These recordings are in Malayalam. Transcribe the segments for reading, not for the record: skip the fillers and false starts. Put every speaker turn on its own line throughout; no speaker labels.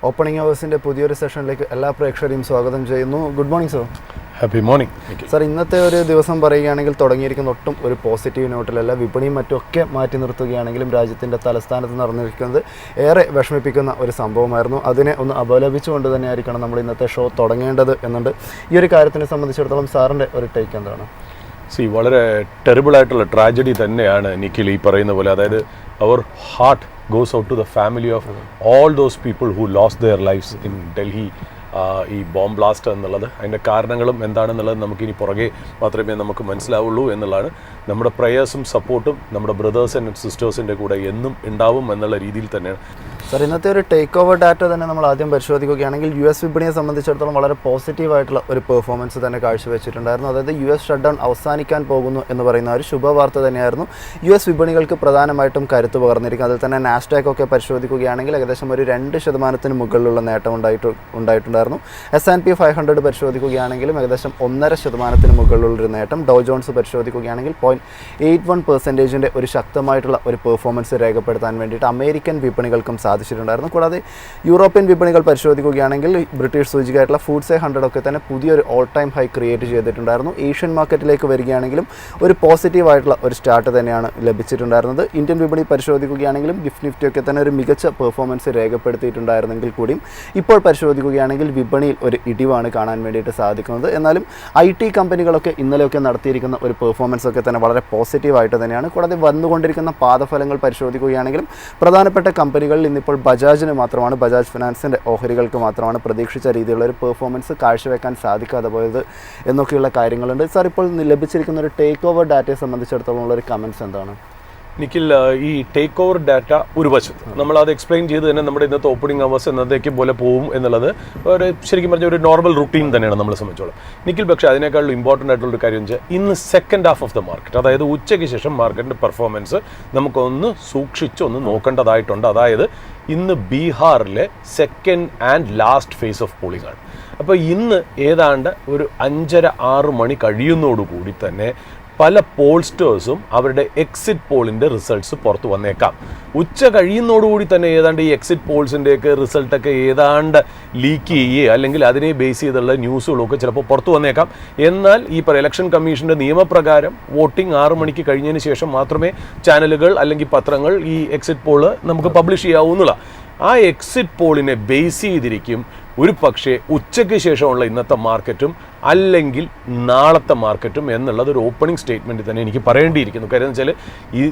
ഓപ്പണിംഗ് അവേഴ്സിൻ്റെ പുതിയൊരു സെഷനിലേക്ക് എല്ലാ പ്രേക്ഷകരെയും സ്വാഗതം ചെയ്യുന്നു. Good morning sir.
Happy morning
sir. ഇന്നത്തെ ഒരു ദിവസം പറയുകയാണെങ്കിൽ തുടങ്ങിയിരിക്കുന്ന ഒട്ടും ഒരു പോസിറ്റീവ് നോട്ടിലല്ല. വിപണിയും മറ്റുമൊക്കെ മാറ്റി നിർത്തുകയാണെങ്കിലും രാജ്യത്തിൻ്റെ തലസ്ഥാനത്ത് നടന്നിരിക്കുന്നത് ഏറെ വിഷമിപ്പിക്കുന്ന ഒരു സംഭവമായിരുന്നു. അതിനെ ഒന്ന് അപലപിച്ചുകൊണ്ട് തന്നെയായിരിക്കണം നമ്മൾ ഇന്നത്തെ ഷോ തുടങ്ങേണ്ടത് എന്നുണ്ട്. ഈ ഒരു കാര്യത്തിനെ സംബന്ധിച്ചിടത്തോളം സാറിൻ്റെ ഒരു ടേക്ക് എന്താണ്?
വളരെ ടെറിബിളായിട്ടുള്ള ട്രാജഡി തന്നെയാണ് നിഖിൽ ഈ പറയുന്ന പോലെ. അതായത് അവർ heart goes out to the family of all those people who lost their lives in Delhi. ഈ ബോംബ് ബ്ലാസ്റ്റ് എന്നുള്ളത് അതിൻ്റെ കാരണങ്ങളും എന്താണെന്നുള്ളത് നമുക്കിനി പുറകെ മാത്രമേ നമുക്ക് മനസ്സിലാവുള്ളൂ എന്നുള്ളതാണ്. നമ്മുടെ പ്രയേഴ്സും സപ്പോർട്ടും നമ്മുടെ ബ്രദേഴ്സ് ആൻഡ് സിസ്റ്റേഴ്സിൻ്റെ കൂടെ എന്നും ഉണ്ടാവും എന്നുള്ള രീതിയിൽ തന്നെയാണ്.
സാർ, ഇന്നത്തെ ഒരു ടേക്ക് ഓവർ ഡാറ്റ തന്നെ നമ്മൾ ആദ്യം പരിശോധിക്കുകയാണെങ്കിൽ US വിപണിയെ സംബന്ധിച്ചിടത്തോളം വളരെ പോസിറ്റീവായിട്ടുള്ള ഒരു പെർഫോമൻസ് തന്നെ കാഴ്ചവെച്ചിട്ടുണ്ടായിരുന്നു. അതായത് US ഷട്ട് ഡൗൺ അവസാനിക്കാൻ പോകുന്നു എന്ന് പറയുന്ന ഒരു ശുഭവാർത്ത തന്നെയായിരുന്നു US വിപണികൾക്ക് പ്രധാനമായിട്ടും കരുത്ത് പകർന്നിരിക്കുന്നത്. അതിൽ തന്നെ നാസ്ഡാക്ക് ഒക്കെ പരിശോധിക്കുകയാണെങ്കിൽ ഏകദേശം ഒരു 2% മുകളിലുള്ള നേട്ടം ഉണ്ടായിട്ടുണ്ടായിരുന്നു. S&P 500 പരിശോധിക്കുകയാണെങ്കിലും ഏകദേശം 1.5% മുകളിലുള്ളൊരു നേട്ടം. ഡോ ജോൺസ് പരിശോധിക്കുകയാണെങ്കിൽ 0.81% ഒരു ശക്തമായിട്ടുള്ള ഒരു പെർഫോമൻസ് രേഖപ്പെടുത്താൻ വേണ്ടിയിട്ട് അമേരിക്കൻ വിപണികൾക്കും സാധിച്ചിട്ടുണ്ടായിരുന്നു. കൂടാതെ യൂറോപ്യൻ വിപണികൾ പരിശോധിക്കുകയാണെങ്കിൽ ബ്രിട്ടീഷ് സൂചികയായിട്ടുള്ള FTSE 100 ഒക്കെ തന്നെ പുതിയൊരു ഓൾ ടൈം ഹൈ ക്രിയേറ്റ് ചെയ്തിട്ടുണ്ടായിരുന്നു. ഏഷ്യൻ മാർക്കറ്റിലേക്ക് വരികയാണെങ്കിലും ഒരു പോസിറ്റീവായിട്ടുള്ള ഒരു സ്റ്റാർട്ട് തന്നെയാണ് ലഭിച്ചിട്ടുണ്ടായിരുന്നത്. ഇന്ത്യൻ വിപണി പരിശോധിക്കുകയാണെങ്കിലും ഗിഫ്റ്റ് നിഫ്റ്റി ഒക്കെ തന്നെ ഒരു മികച്ച പെർഫോമൻസ് രേഖപ്പെടുത്തിയിട്ടുണ്ടായിരുന്നെങ്കിൽ കൂടിയും ഇപ്പോൾ പരിശോധിക്കുകയാണെങ്കിൽ വിപണിയിൽ ഒരു ഇടിവാണ് കാണാൻ വേണ്ടിയിട്ട് സാധിക്കുന്നത്. എന്നാലും IT കമ്പനികളൊക്കെ ഇന്നലെയൊക്കെ നടത്തിയിരിക്കുന്ന ഒരു പെർഫോമൻസ് ഒക്കെ തന്നെ വളരെ പോസിറ്റീവായിട്ട് തന്നെയാണ്. കൂടാതെ വന്നുകൊണ്ടിരിക്കുന്ന പാദഫലങ്ങൾ പരിശോധിക്കുകയാണെങ്കിലും പ്രധാനപ്പെട്ട കമ്പനികളിൽ ഇന്നിപ്പോൾ ബജാജ് ഫിനാൻസിൻ്റെ ഓഹരികൾക്ക് മാത്രമാണ് പ്രതീക്ഷിച്ച രീതിയിലുള്ള ഒരു പെർഫോമൻസ് കാഴ്ചവെക്കാൻ സാധിക്കാതെ പോയത് എന്നൊക്കെയുള്ള കാര്യങ്ങളുണ്ട്. സാർ, ഇപ്പോൾ ലഭിച്ചിരിക്കുന്ന ഒരു ടേക്ക് ഓവർ ഡാറ്റയെ സംബന്ധിച്ചിടത്തോളം ഉള്ള ഒരു കമൻസ് എന്താണ്?
നിഖിൽ, ഈ ടേക്ക് ഓവർ ഡാറ്റ ഒരു വശത്ത് നമ്മളത് എക്സ്പ്ലെയിൻ ചെയ്ത് തന്നെ നമ്മുടെ ഇന്നത്തെ ഓപ്പണിംഗ് അവേഴ്സ് എന്നതേക്ക് പോലെ പോകും എന്നുള്ളത് ഒരു ശരിക്കും പറഞ്ഞ ഒരു നോർമൽ റുട്ടീൻ തന്നെയാണ് നമ്മളെ സംബന്ധിച്ചോളം. നിഖിൽ, പക്ഷേ അതിനേക്കാളും ഇമ്പോർട്ടൻ്റ് ആയിട്ടുള്ളൊരു കാര്യം വെച്ചാൽ ഇന്ന് second half of the market, അതായത് ഉച്ചയ്ക്ക് ശേഷം മാർക്കറ്റിൻ്റെ പെർഫോമൻസ് നമുക്കൊന്ന് സൂക്ഷിച്ചൊന്ന് നോക്കേണ്ടതായിട്ടുണ്ട്. അതായത് ഇന്ന് ബീഹാറിലെ second and last face of polling ആണ്. അപ്പോൾ ഇന്ന് ഏതാണ്ട് ഒരു 5:30-6 മണി കഴിയുന്നതോടുകൂടി തന്നെ പല പോൾസ്റ്റേഴ്സും അവരുടെ എക്സിറ്റ് പോളിൻ്റെ റിസൾട്ട്സ് പുറത്ത് വന്നേക്കാം. ഉച്ച കഴിയുന്നതോടുകൂടി തന്നെ ഏതാണ്ട് ഈ എക്സിറ്റ് പോൾസിൻ്റെയൊക്കെ റിസൾട്ടൊക്കെ ഏതാണ്ട് ലീക്ക് ചെയ്യുകയോ അല്ലെങ്കിൽ അതിനെ ബേസ് ചെയ്തുള്ള ന്യൂസുകളൊക്കെ ചിലപ്പോൾ പുറത്ത് വന്നേക്കാം. എന്നാൽ ഈ ഇലക്ഷൻ കമ്മീഷൻ്റെ നിയമപ്രകാരം വോട്ടിംഗ് 6 മണിക്ക് കഴിഞ്ഞതിന് ശേഷം മാത്രമേ ചാനലുകൾ അല്ലെങ്കിൽ പത്രങ്ങൾ ഈ എക്സിറ്റ് പോള് നമുക്ക് പബ്ലിഷ് ചെയ്യാവുന്നുള്ള ആ എക്സിറ്റ് പോളിനെ ബേസ് ചെയ്തിരിക്കും ഒരു പക്ഷേ ഉച്ചയ്ക്ക് ശേഷമുള്ള ഇന്നത്തെ മാർക്കറ്റും അല്ലെങ്കിൽ നാളത്തെ മാർക്കറ്റും എന്നുള്ളത് ഒരു ഓപ്പണിംഗ് സ്റ്റേറ്റ്മെൻറ്റ് തന്നെ എനിക്ക് പറയേണ്ടിയിരിക്കുന്നു. കാര്യം എന്ന് വെച്ചാൽ ഈ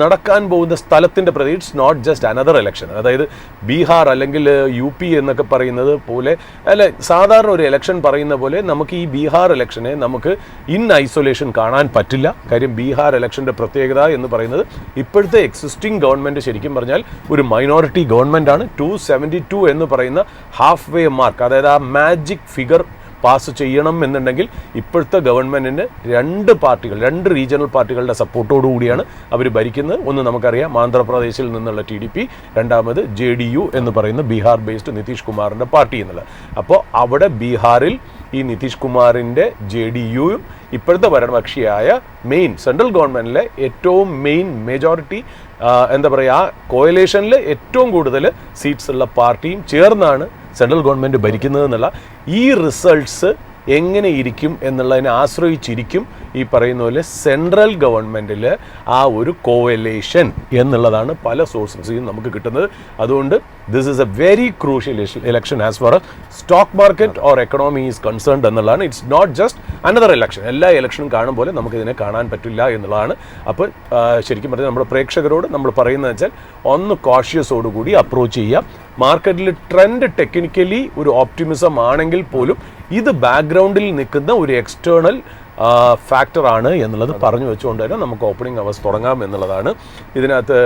നടക്കാൻ പോകുന്ന സ്ഥലത്തിൻ്റെ പ്രതി it's not just another election. അതായത് ബീഹാർ അല്ലെങ്കിൽ UP എന്നൊക്കെ പറയുന്നത് പോലെ അല്ല, സാധാരണ ഒരു ഇലക്ഷൻ പറയുന്ന പോലെ നമുക്ക് ഈ ബീഹാർ ഇലക്ഷനെ നമുക്ക് ഇൻ ഐസൊലേഷൻ കാണാൻ പറ്റില്ല. കാര്യം ബീഹാർ ഇലക്ഷൻ്റെ പ്രത്യേകത എന്ന് പറയുന്നത് ഇപ്പോഴത്തെ എക്സിസ്റ്റിംഗ് ഗവൺമെൻറ് ശരിക്കും പറഞ്ഞാൽ ഒരു മൈനോറിറ്റി ഗവൺമെൻറ്റാണ്. 272 എന്ന് പറയുന്ന ഹാഫ് വേ മാർക്ക്, അതായത് ആ മാജിക് ഫിഗർ പാസ് ചെയ്യണം എന്നുണ്ടെങ്കിൽ ഇപ്പോഴത്തെ ഗവൺമെൻറ്റിന് 2 റീജിയണൽ പാർട്ടികളുടെ സപ്പോർട്ടോടുകൂടിയാണ് അവർ ഭരിക്കുന്നത്. ഒന്ന് നമുക്കറിയാം, ആന്ധ്രാപ്രദേശിൽ നിന്നുള്ള TDP, രണ്ടാമത് JDU എന്ന് പറയുന്ന ബീഹാർ ബേസ്ഡ് നിതീഷ് കുമാറിൻ്റെ പാർട്ടി എന്നുള്ളത്. അപ്പോൾ അവിടെ ബീഹാറിൽ ഈ നിതീഷ് കുമാറിൻ്റെ JDUയും ഇപ്പോഴത്തെ ഭരണകക്ഷിയായ സെൻട്രൽ ഗവൺമെൻറ്റിലെ ഏറ്റവും മെജോറിറ്റി എന്താ പറയുക, ആ കോയലേഷനിൽ ഏറ്റവും കൂടുതൽ സീറ്റ്സ് ഉള്ള പാർട്ടിയും ചേർന്നാണ് സെൻട്രൽ ഗവൺമെൻറ് ഭരിക്കുന്നതെന്നുള്ള ഈ റിസൾട്ട്സ് എങ്ങനെ ഇരിക്കും എന്നുള്ളതിനെ ആശ്രയിച്ചിരിക്കും ഈ പറയുന്ന പോലെ സെൻട്രൽ ഗവൺമെൻറ്റിൽ ആ ഒരു കോവലേഷൻ എന്നുള്ളതാണ് പല സോഴ്സസിൽ നമുക്ക് കിട്ടുന്നത്. അതുകൊണ്ട് this is a very crucial election as far stock market or economy is concerned എന്നുള്ളതാണ്. It's not just another election. എല്ലാ ഇലക്ഷനും കാണും പോലെ നമുക്കിതിനെ കാണാൻ പറ്റില്ല എന്നുള്ളതാണ്. അപ്പോൾ ശരിക്കും പറഞ്ഞാൽ നമ്മുടെ പ്രേക്ഷകരോട് നമ്മൾ പറയുന്നത് വെച്ചാൽ ഒന്ന് കോഷ്യസോടുകൂടി അപ്രോച്ച് ചെയ്യാം. മാർക്കറ്റിൽ ട്രെൻഡ് ടെക്നിക്കലി ഒരു ഓപ്റ്റിമിസം ആണെങ്കിൽ പോലും ഇത് ബാക്ക്ഗ്രൗണ്ടിൽ നിൽക്കുന്ന ഒരു എക്സ്റ്റേണൽ ഫാക്ടറാണ് എന്നുള്ളത് പറഞ്ഞു വെച്ചുകൊണ്ട് തന്നെ നമുക്ക് ഓപ്പണിംഗ് അവേഴ്സ് തുടങ്ങാം എന്നുള്ളതാണ്. ഇതിനകത്ത്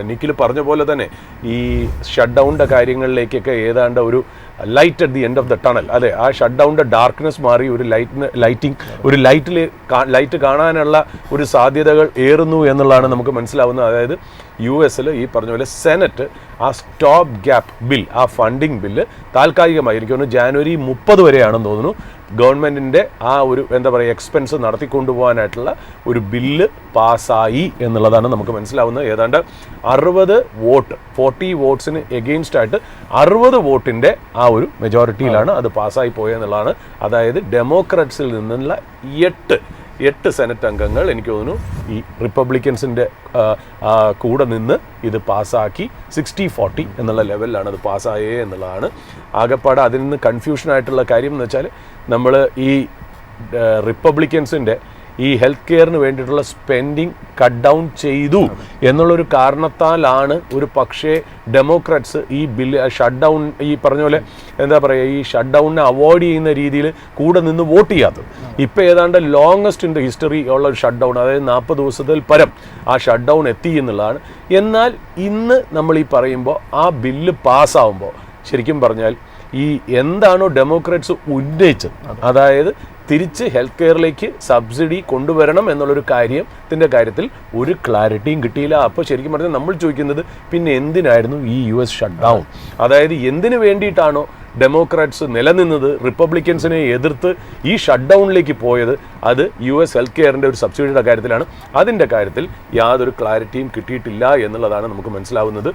നിഖിൽ പറഞ്ഞ പോലെ തന്നെ ഈ ഷട്ട് ഡൗണിൻ്റെ കാര്യങ്ങളിലേക്കൊക്കെ ഏതാണ്ട് ഒരു light at the end of the tunnel, അതെ, ആ ഷട്ട് ഡൗണിൻ്റെ ഡാർക്ക്നെസ് മാറി ഒരു ലൈറ്റ് കാണാനുള്ള ഒരു സാധ്യതകൾ ഏറുന്നു എന്നുള്ളതാണ് നമുക്ക് മനസ്സിലാവുന്നത്. അതായത് US ഈ പറഞ്ഞ പോലെ സെനറ്റ് ആ സ്റ്റോപ്പ് ഗ്യാപ്പ് ബിൽ, ആ ഫണ്ടിങ് ബില്ല് താൽക്കാലികമായി എനിക്ക് തോന്നുന്നു January 30 വരെയാണെന്ന് തോന്നുന്നു ഗവൺമെൻറ്റിൻ്റെ ആ ഒരു എന്താ പറയുക എക്സ്പെൻസ് നടത്തിക്കൊണ്ടുപോകാനായിട്ടുള്ള ഒരു ബില്ല് പാസ്സായി എന്നുള്ളതാണ് നമുക്ക് മനസ്സിലാവുന്നത്. ഏതാണ്ട് 60 വോട്ട് 40 വോട്ട്സിന് എഗെയിൻസ്റ്റ് ആയിട്ട് 60 വോട്ടിൻ്റെ ആ ഒരു മെജോറിറ്റിയിലാണ് അത് പാസ്സായി പോയെന്നുള്ളതാണ്. അതായത് ഡെമോക്രാറ്റ്സിൽ നിന്നുള്ള 8 സെനറ്റ് അംഗങ്ങൾ എനിക്ക് തോന്നുന്നു ഈ റിപ്പബ്ലിക്കൻസിൻ്റെ കൂടെ നിന്ന് ഇത് പാസ്സാക്കി 60-40 എന്നുള്ള ലെവലിലാണ് അത് പാസ്സായേ എന്നുള്ളതാണ്. ആകെപ്പാടെ അതിൽ നിന്ന് കൺഫ്യൂഷനായിട്ടുള്ള കാര്യം എന്ന് വെച്ചാൽ നമ്മൾ ഈ റിപ്പബ്ലിക്കൻസിൻ്റെ ഈ ഹെൽത്ത് കെയറിന് വേണ്ടിയിട്ടുള്ള സ്പെൻഡിങ് കട്ട് ഡൗൺ ചെയ്തു എന്നുള്ളൊരു കാരണത്താലാണ് ഒരു പക്ഷേ ഡെമോക്രാറ്റ്സ് ഈ ബില്ല് ഷട്ട് ഡൗൺ ഈ പറഞ്ഞ പോലെ എന്താ പറയുക ഈ ഷട്ട് ഡൗണിനെ അവോയ്ഡ് ചെയ്യുന്ന രീതിയിൽ കൂടെ നിന്ന് വോട്ട് ചെയ്യാത്തത്. ഇപ്പോൾ ഏതാണ്ട് ലോങ്ങസ്റ്റ് ഇൻ ദ ഹിസ്റ്ററി ഉള്ള ഒരു ഷട്ട് ഡൗൺ, അതായത് 40 ദിവസത്തിൽ പരം ആ ഷട്ട് ഡൗൺ എത്തി എന്നുള്ളതാണ്. എന്നാൽ ഇന്ന് നമ്മൾ ഈ പറയുമ്പോൾ ആ ബില്ല് പാസ്സാവുമ്പോൾ ശരിക്കും പറഞ്ഞാൽ ഈ എന്താണോ ഡെമോക്രാറ്റ്സ് ഉന്നയിച്ചത്, അതായത് തിരിച്ച് ഹെൽത്ത് കെയറിലേക്ക് സബ്സിഡി കൊണ്ടുവരണം എന്നുള്ളൊരു കാര്യത്തിൻ്റെ കാര്യത്തിൽ ഒരു ക്ലാരിറ്റിയും കിട്ടിയില്ല. അപ്പോൾ ശരിക്കും പറഞ്ഞാൽ നമ്മൾ ചോദിക്കുന്നത് പിന്നെ എന്തിനായിരുന്നു ഈ US ഷട്ട് ഡൗൺ? അതായത് എന്തിനു വേണ്ടിയിട്ടാണോ ഡെമോക്രാറ്റ്സ് നിലനിന്നത്, റിപ്പബ്ലിക്കൻസിനെ എതിർത്ത് ഈ ഷട്ട് ഡൗണിലേക്ക് പോയത്, അത് US ഹെൽത്ത് കെയറിൻ്റെ ഒരു സബ്സിഡിയുടെ കാര്യത്തിലാണ്. അതിൻ്റെ കാര്യത്തിൽ യാതൊരു ക്ലാരിറ്റിയും കിട്ടിയിട്ടില്ല എന്നുള്ളതാണ് നമുക്ക് മനസ്സിലാവുന്നത്.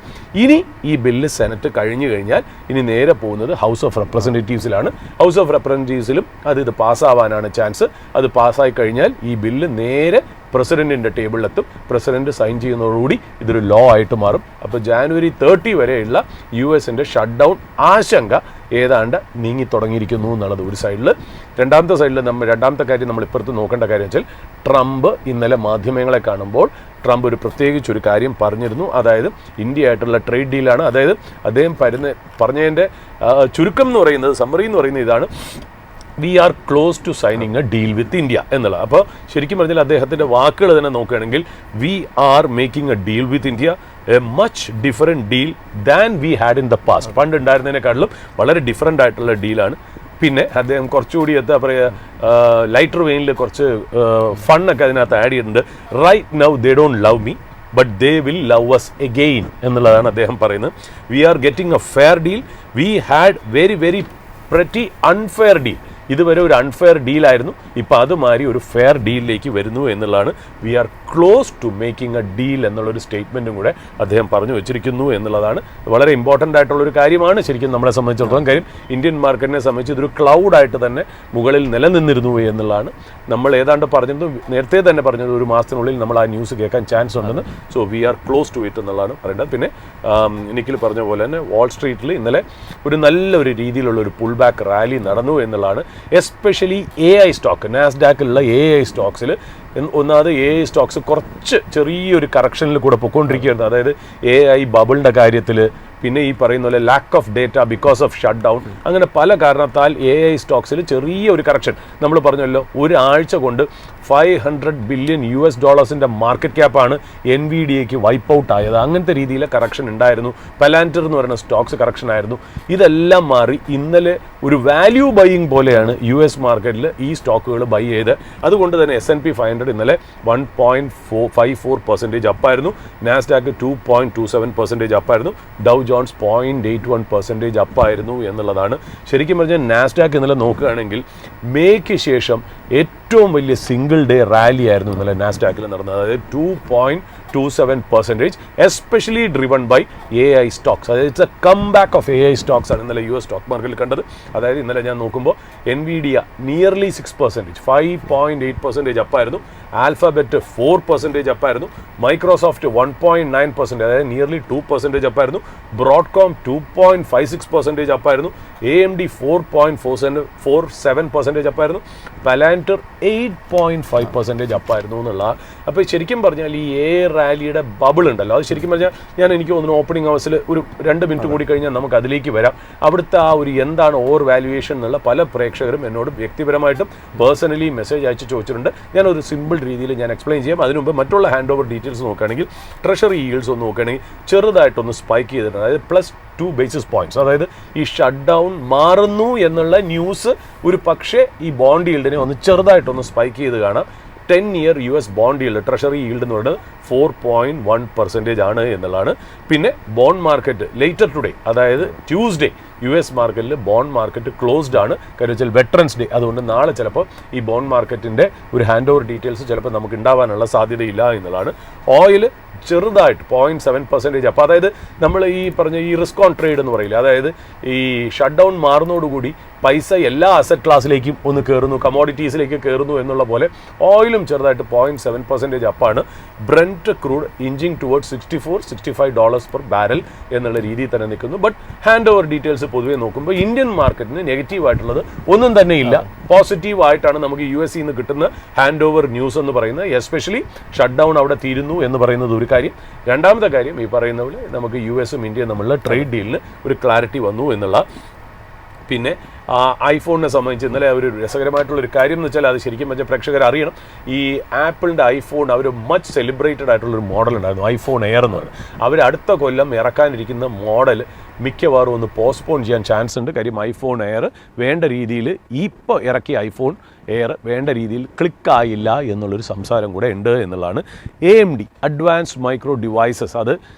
ഇനി ഈ ബില്ല് സെനറ്റ് കഴിഞ്ഞു കഴിഞ്ഞാൽ ഇനി നേരെ പോകുന്നത് ഹൗസ് ഓഫ് റെപ്രസെൻറ്റേറ്റീവ്സിലാണ്. ഹൗസ് ഓഫ് റെപ്രസെൻറ്റേറ്റീവ്സിലും ഇത് പാസ്സാവാനാണ് ചാൻസ്. അത് പാസ്സായി കഴിഞ്ഞാൽ ഈ ബില്ല് നേരെ പ്രസിഡന്റിൻ്റെ ടേബിളിലെത്തും. പ്രസിഡന്റ് സൈൻ ചെയ്യുന്നതോടുകൂടി ഇതൊരു ലോ ആയിട്ട് മാറും. അപ്പോൾ January 30 വരെയുള്ള US-ൻ്റെ ഷട്ട് ഡൗൺ ആശങ്ക ഏതാണ്ട് നീങ്ങി തുടങ്ങിയിരിക്കുന്നു എന്നുള്ളത് ഒരു സൈഡിൽ. രണ്ടാമത്തെ സൈഡിൽ രണ്ടാമത്തെ കാര്യം നമ്മൾ ഇപ്പുറത്ത് നോക്കേണ്ട കാര്യം വെച്ചാൽ ട്രംപ് ഇന്നലെ മാധ്യമങ്ങളെ കാണുമ്പോൾ ട്രംപ് ഒരു പ്രത്യേകിച്ചൊരു കാര്യം പറഞ്ഞിരുന്നു. അതായത് ഇന്ത്യ ആയിട്ടുള്ള ട്രേഡ് ഡീലാണ്. അതായത് അദ്ദേഹം പറഞ്ഞതിൻ്റെ ചുരുക്കം എന്ന് പറയുന്നത്, സമ്മറി എന്ന് പറയുന്നത് ഇതാണ്: we are close to signing a deal with India എന്നുള്ളത്. അപ്പോൾ ശരിക്കും പറഞ്ഞാൽ അദ്ദേഹത്തിൻ്റെ വാക്കുകൾ തന്നെ നോക്കുകയാണെങ്കിൽ we are making a deal with India, a much different deal than we had in the past. പണ്ട് ഉണ്ടായിരുന്നതിനെക്കാട്ടിലും വളരെ ഡിഫറെൻ്റ് ആയിട്ടുള്ള ഡീലാണ്. പിന്നെ അദ്ദേഹം കുറച്ചുകൂടി എന്താ പറയുക ലൈറ്റർ വെയിനിൽ കുറച്ച് ഫണ്ണൊക്കെ അതിനകത്ത് ആഡ് ചെയ്തിട്ടുണ്ട്. Right now they don't love me but they will love us again എന്നുള്ളതാണ് അദ്ദേഹം പറയുന്നത്. We are getting a fair deal, we had very very pretty unfair deal. ഇതുവരെ ഒരു അൺഫെയർ ഡീലായിരുന്നു, ഇപ്പോൾ അത് മാറി ഒരു ഫെയർ ഡീലിലേക്ക് വരുന്നു എന്നുള്ളതാണ്. We are close to making a deal എന്നുള്ളൊരു സ്റ്റേറ്റ്മെൻറ്റും കൂടെ അദ്ദേഹം പറഞ്ഞു വെച്ചിരിക്കുന്നു എന്നുള്ളതാണ്. വളരെ ഇമ്പോർട്ടൻ്റ് ആയിട്ടുള്ളൊരു കാര്യമാണ് ശരിക്കും നമ്മളെ സംബന്ധിച്ചിടത്തോളം. കാര്യം ഇന്ത്യൻ മാർക്കറ്റിനെ സംബന്ധിച്ച് ഇതൊരു ക്ലൗഡായിട്ട് തന്നെ മുകളിൽ നിലനിന്നിരുന്നു എന്നുള്ളതാണ്. നമ്മൾ ഏതാണ്ട് പറഞ്ഞത് നേരത്തെ തന്നെ പറഞ്ഞത് ഒരു മാസത്തിനുള്ളിൽ നമ്മൾ ആ ന്യൂസ് കേൾക്കാൻ ചാൻസ് ഉണ്ടെന്ന്. So we are close to it എന്നുള്ളതാണ് പറയേണ്ടത്. പിന്നെ നിഖിൽ പറഞ്ഞ പോലെ തന്നെ വാൾ സ്ട്രീറ്റിൽ ഇന്നലെ ഒരു നല്ലൊരു രീതിയിലുള്ള ഒരു പുൾ ബാക്ക് റാലി നടന്നു എന്നുള്ളതാണ്. എസ്പെഷ്യലി AI സ്റ്റോക്ക്, നാസ്ഡാക്കിലുള്ള AI സ്റ്റോക്സിൽ ഒന്നാമത് AI സ്റ്റോക്സ് കുറച്ച് ചെറിയൊരു കറക്ഷനിൽ കൂടെ പൊയ്ക്കൊണ്ടിരിക്കുകയായിരുന്നു. അതായത് AI ബബിളിൻ്റെ കാര്യത്തിൽ, പിന്നെ ഈ പറയുന്ന പോലെ lack of data because of shut down, അങ്ങനെ പല കാരണത്താൽ AI സ്റ്റോക്സിൽ ചെറിയ ഒരു കറക്ഷൻ. നമ്മൾ പറഞ്ഞല്ലോ ഒരാഴ്ച കൊണ്ട് $500 ബില്യൺ മാർക്കറ്റ് ക്യാപ്പാണ് NVIDIAക്ക് വൈപ്പ് ഔട്ട് ആയത്. അങ്ങനത്തെ രീതിയിലെ കറക്ഷൻ ഉണ്ടായിരുന്നു. പലാന്റർ എന്ന് പറയുന്ന സ്റ്റോക്സ് കറക്ഷൻ ആയിരുന്നു. ഇതെല്ലാം മാറി ഇന്നലെ ഒരു വാല്യൂ ബൈയിങ് പോലെയാണ് US മാർക്കറ്റിൽ ഈ സ്റ്റോക്കുകൾ ബൈ ചെയ്ത്. അതുകൊണ്ട് തന്നെ S&P 500 ഇന്നലെ 1.54% അപ്പായിരുന്നു. നാസ്ഡാക്ക് 2.27% അപ്പായിരുന്നു. ഡൗ ജോൺസ് 0.81% അപ്പായിരുന്നു എന്നുള്ളതാണ്. ശരിക്കും പറഞ്ഞാൽ നാസ്ഡാക്ക് ഇന്നലെ നോക്കുകയാണെങ്കിൽ മേയ്ക്ക് ശേഷം ഏറ്റവും വലിയ സിംഗിൾ ഡേ റാലി ആയിരുന്നു ഇന്നലെ നാസ്ഡാക്കിൽ നടന്നത്. അതായത് 2.27%, especially driven by AI stocks. അതായത് it's a come back of AI stocks ആണ് ഇന്നലെ US സ്റ്റോക്ക് മാർക്കറ്റിൽ കണ്ടത്. അതായത് ഇന്നലെ ഞാൻ നോക്കുമ്പോൾ NVIDIA നിയർലി 6%, 5.8% അപ്പായിരുന്നു. ആൽഫബെറ്റ് 4% അപ്പായിരുന്നു. മൈക്രോസോഫ്റ്റ് 1.9%, അതായത് നിയർലി 2% അപ്പായിരുന്നു. ബ്രോഡ്കോം 2.56% അപ്പായിരുന്നു. AMD 4.47% അപ്പായിരുന്നു. പലാന്റർ 8.5% അപ്പായിരുന്നു എന്നുള്ള. അപ്പോൾ ശരിക്കും പറഞ്ഞാൽ ഈ AI റാലിയുടെ ബബിൾ ഉണ്ടല്ലോ, അത് ശരിക്കും പറഞ്ഞാൽ എനിക്ക് തോന്നുന്നു ഓപ്പണിംഗ് ഹവേഴ്സിൽ ഒരു 2 മിനിറ്റ് കൂടി കഴിഞ്ഞാൽ നമുക്ക് അതിലേക്ക് വരാം. അവിടുത്തെ ആ ഒരു എന്താണ് ഓവർ വാല്യുവേഷൻ എന്നുള്ള പല പ്രേക്ഷകരും എന്നോട് വ്യക്തിപരമായിട്ടും പേഴ്സണലി മെസ്സേജ് അയച്ച് ചോദിച്ചിട്ടുണ്ട്. ഞാനൊരു സിമ്പിൾ രീതിയിൽ ഞാൻ എക്സ്പ്ലെയിൻ ചെയ്യാം. അതിനു മുമ്പ് മറ്റുള്ള ഹാൻഡ് ഓവർ ഡീറ്റെയിൽസ് നോക്കുകയാണെങ്കിൽ ട്രഷറി ഈൽഡ്സ് ഒന്ന് നോക്കുകയാണെങ്കിൽ ചെറുതായിട്ടൊന്ന് സ്പൈക്ക് ചെയ്തിട്ടുണ്ട്. അതായത് +2 ബേസിസ് പോയിന്റ്സ്. അതായത് ഈ ഷട്ട് ഡൗൺ മാറുന്നു എന്നുള്ള ന്യൂസ് ഒരു പക്ഷേ ഈ ബോണ്ട് ഈൽഡിനെ ഒന്ന് ചെറുതായിട്ടൊന്ന് സ്പൈക്ക് ചെയ്ത് കാണാം. 10-year US bond yield, treasury yield എന്ന് പറയുന്നത് 4.1% ആണ് എന്നുള്ളതാണ്. പിന്നെ ബോണ്ട് മാർക്കറ്റ് ലേറ്റർ ടുഡേ, അതായത് ട്യൂസ്ഡേ US മാർക്കറ്റിൽ ബോണ്ട് മാർക്കറ്റ് ക്ലോസ്ഡ് ആണ്. കാര്യം വെച്ചാൽ വെറ്ററൻസ് ഡേ, അതുകൊണ്ട് നാളെ ചിലപ്പോൾ ഈ ബോണ്ട് മാർക്കറ്റിൻ്റെ ഒരു ഹാൻഡ് ഓവർ ഡീറ്റെയിൽസ് ചിലപ്പോൾ നമുക്ക് ഉണ്ടാവാനുള്ള സാധ്യതയില്ല എന്നുള്ളതാണ്. ഓയിൽ ചെറുതായിട്ട് 0.7%. അപ്പോൾ അതായത് നമ്മൾ ഈ പറഞ്ഞ ഈ റിസ്ക് ഓൺ ട്രേഡ് എന്ന് പറയില്ല, അതായത് ഈ ഷട്ട് ഡൗൺ മാറുന്നതോടുകൂടി പൈസ എല്ലാ അസറ്റ് ക്ലാസ്സിലേക്കും ഒന്ന് കയറുന്നു, കമോഡിറ്റീസിലേക്ക് കയറുന്നു എന്നുള്ള പോലെ ഓയിലും ചെറുതായിട്ട് 0.7% അപ്പാണ്. Brent crude inching towards $64-65 per barrel എന്നുള്ള രീതിയിൽ തന്നെ നിൽക്കുന്നു. ബട്ട് ഹാൻഡ് ഓവർ ഡീറ്റെയിൽസ് പൊതുവെ നോക്കുമ്പോൾ ഇന്ത്യൻ മാർക്കറ്റിന് നെഗറ്റീവ് ആയിട്ടുള്ളത് ഒന്നും തന്നെ ഇല്ല. പോസിറ്റീവ് ആയിട്ടാണ് നമുക്ക് US നിന്ന് കിട്ടുന്ന ഹാൻഡ് ഓവർ ന്യൂസ് എന്ന് പറയുന്നത്. എസ്പെഷ്യലി ഷട്ട് ഡൗൺ അവിടെ തീരുന്നു എന്ന് പറയുന്നത് ഒരു കാര്യം. രണ്ടാമത്തെ കാര്യം, ഈ പറയുന്ന പോലെ നമുക്ക് US-ഉം ഇന്ത്യയും തമ്മിലുള്ള ട്രേഡ് ഡീലിന് ഒരു ക്ലാരിറ്റി വന്നു എന്നുള്ള. പിന്നെ ഐഫോണിനെ സംബന്ധിച്ച് ഇന്നലെ ഒരു രസകരമായിട്ടുള്ളൊരു കാര്യം എന്ന് വെച്ചാൽ, അത് ശരിക്കും വെച്ചാൽ പ്രേക്ഷകർ അറിയണം, ഈ ആപ്പിളിൻ്റെ ഐഫോൺ അവർ മച്ച് സെലിബ്രേറ്റഡ് ആയിട്ടുള്ളൊരു മോഡൽ ഉണ്ടായിരുന്നു, ഐഫോൺ എയർ എന്ന് പറയുന്നത്. അവർ അടുത്ത കൊല്ലം ഇറക്കാനിരിക്കുന്ന മോഡൽ മിക്കവാറും ഒന്ന് പോസ്റ്റ്പോൺ ചെയ്യാൻ ചാൻസ് ഉണ്ട്. കാര്യം ഐഫോൺ എയർ വേണ്ട രീതിയിൽ, ഇപ്പോൾ ഇറക്കിയ ഐഫോൺ എയർ വേണ്ട രീതിയിൽ ക്ലിക്കായില്ല എന്നുള്ളൊരു സംസാരം കൂടെ ഉണ്ട് എന്നുള്ളതാണ്. AMD അഡ്വാൻസ്ഡ് മൈക്രോ ഡിവൈസസ്, അത്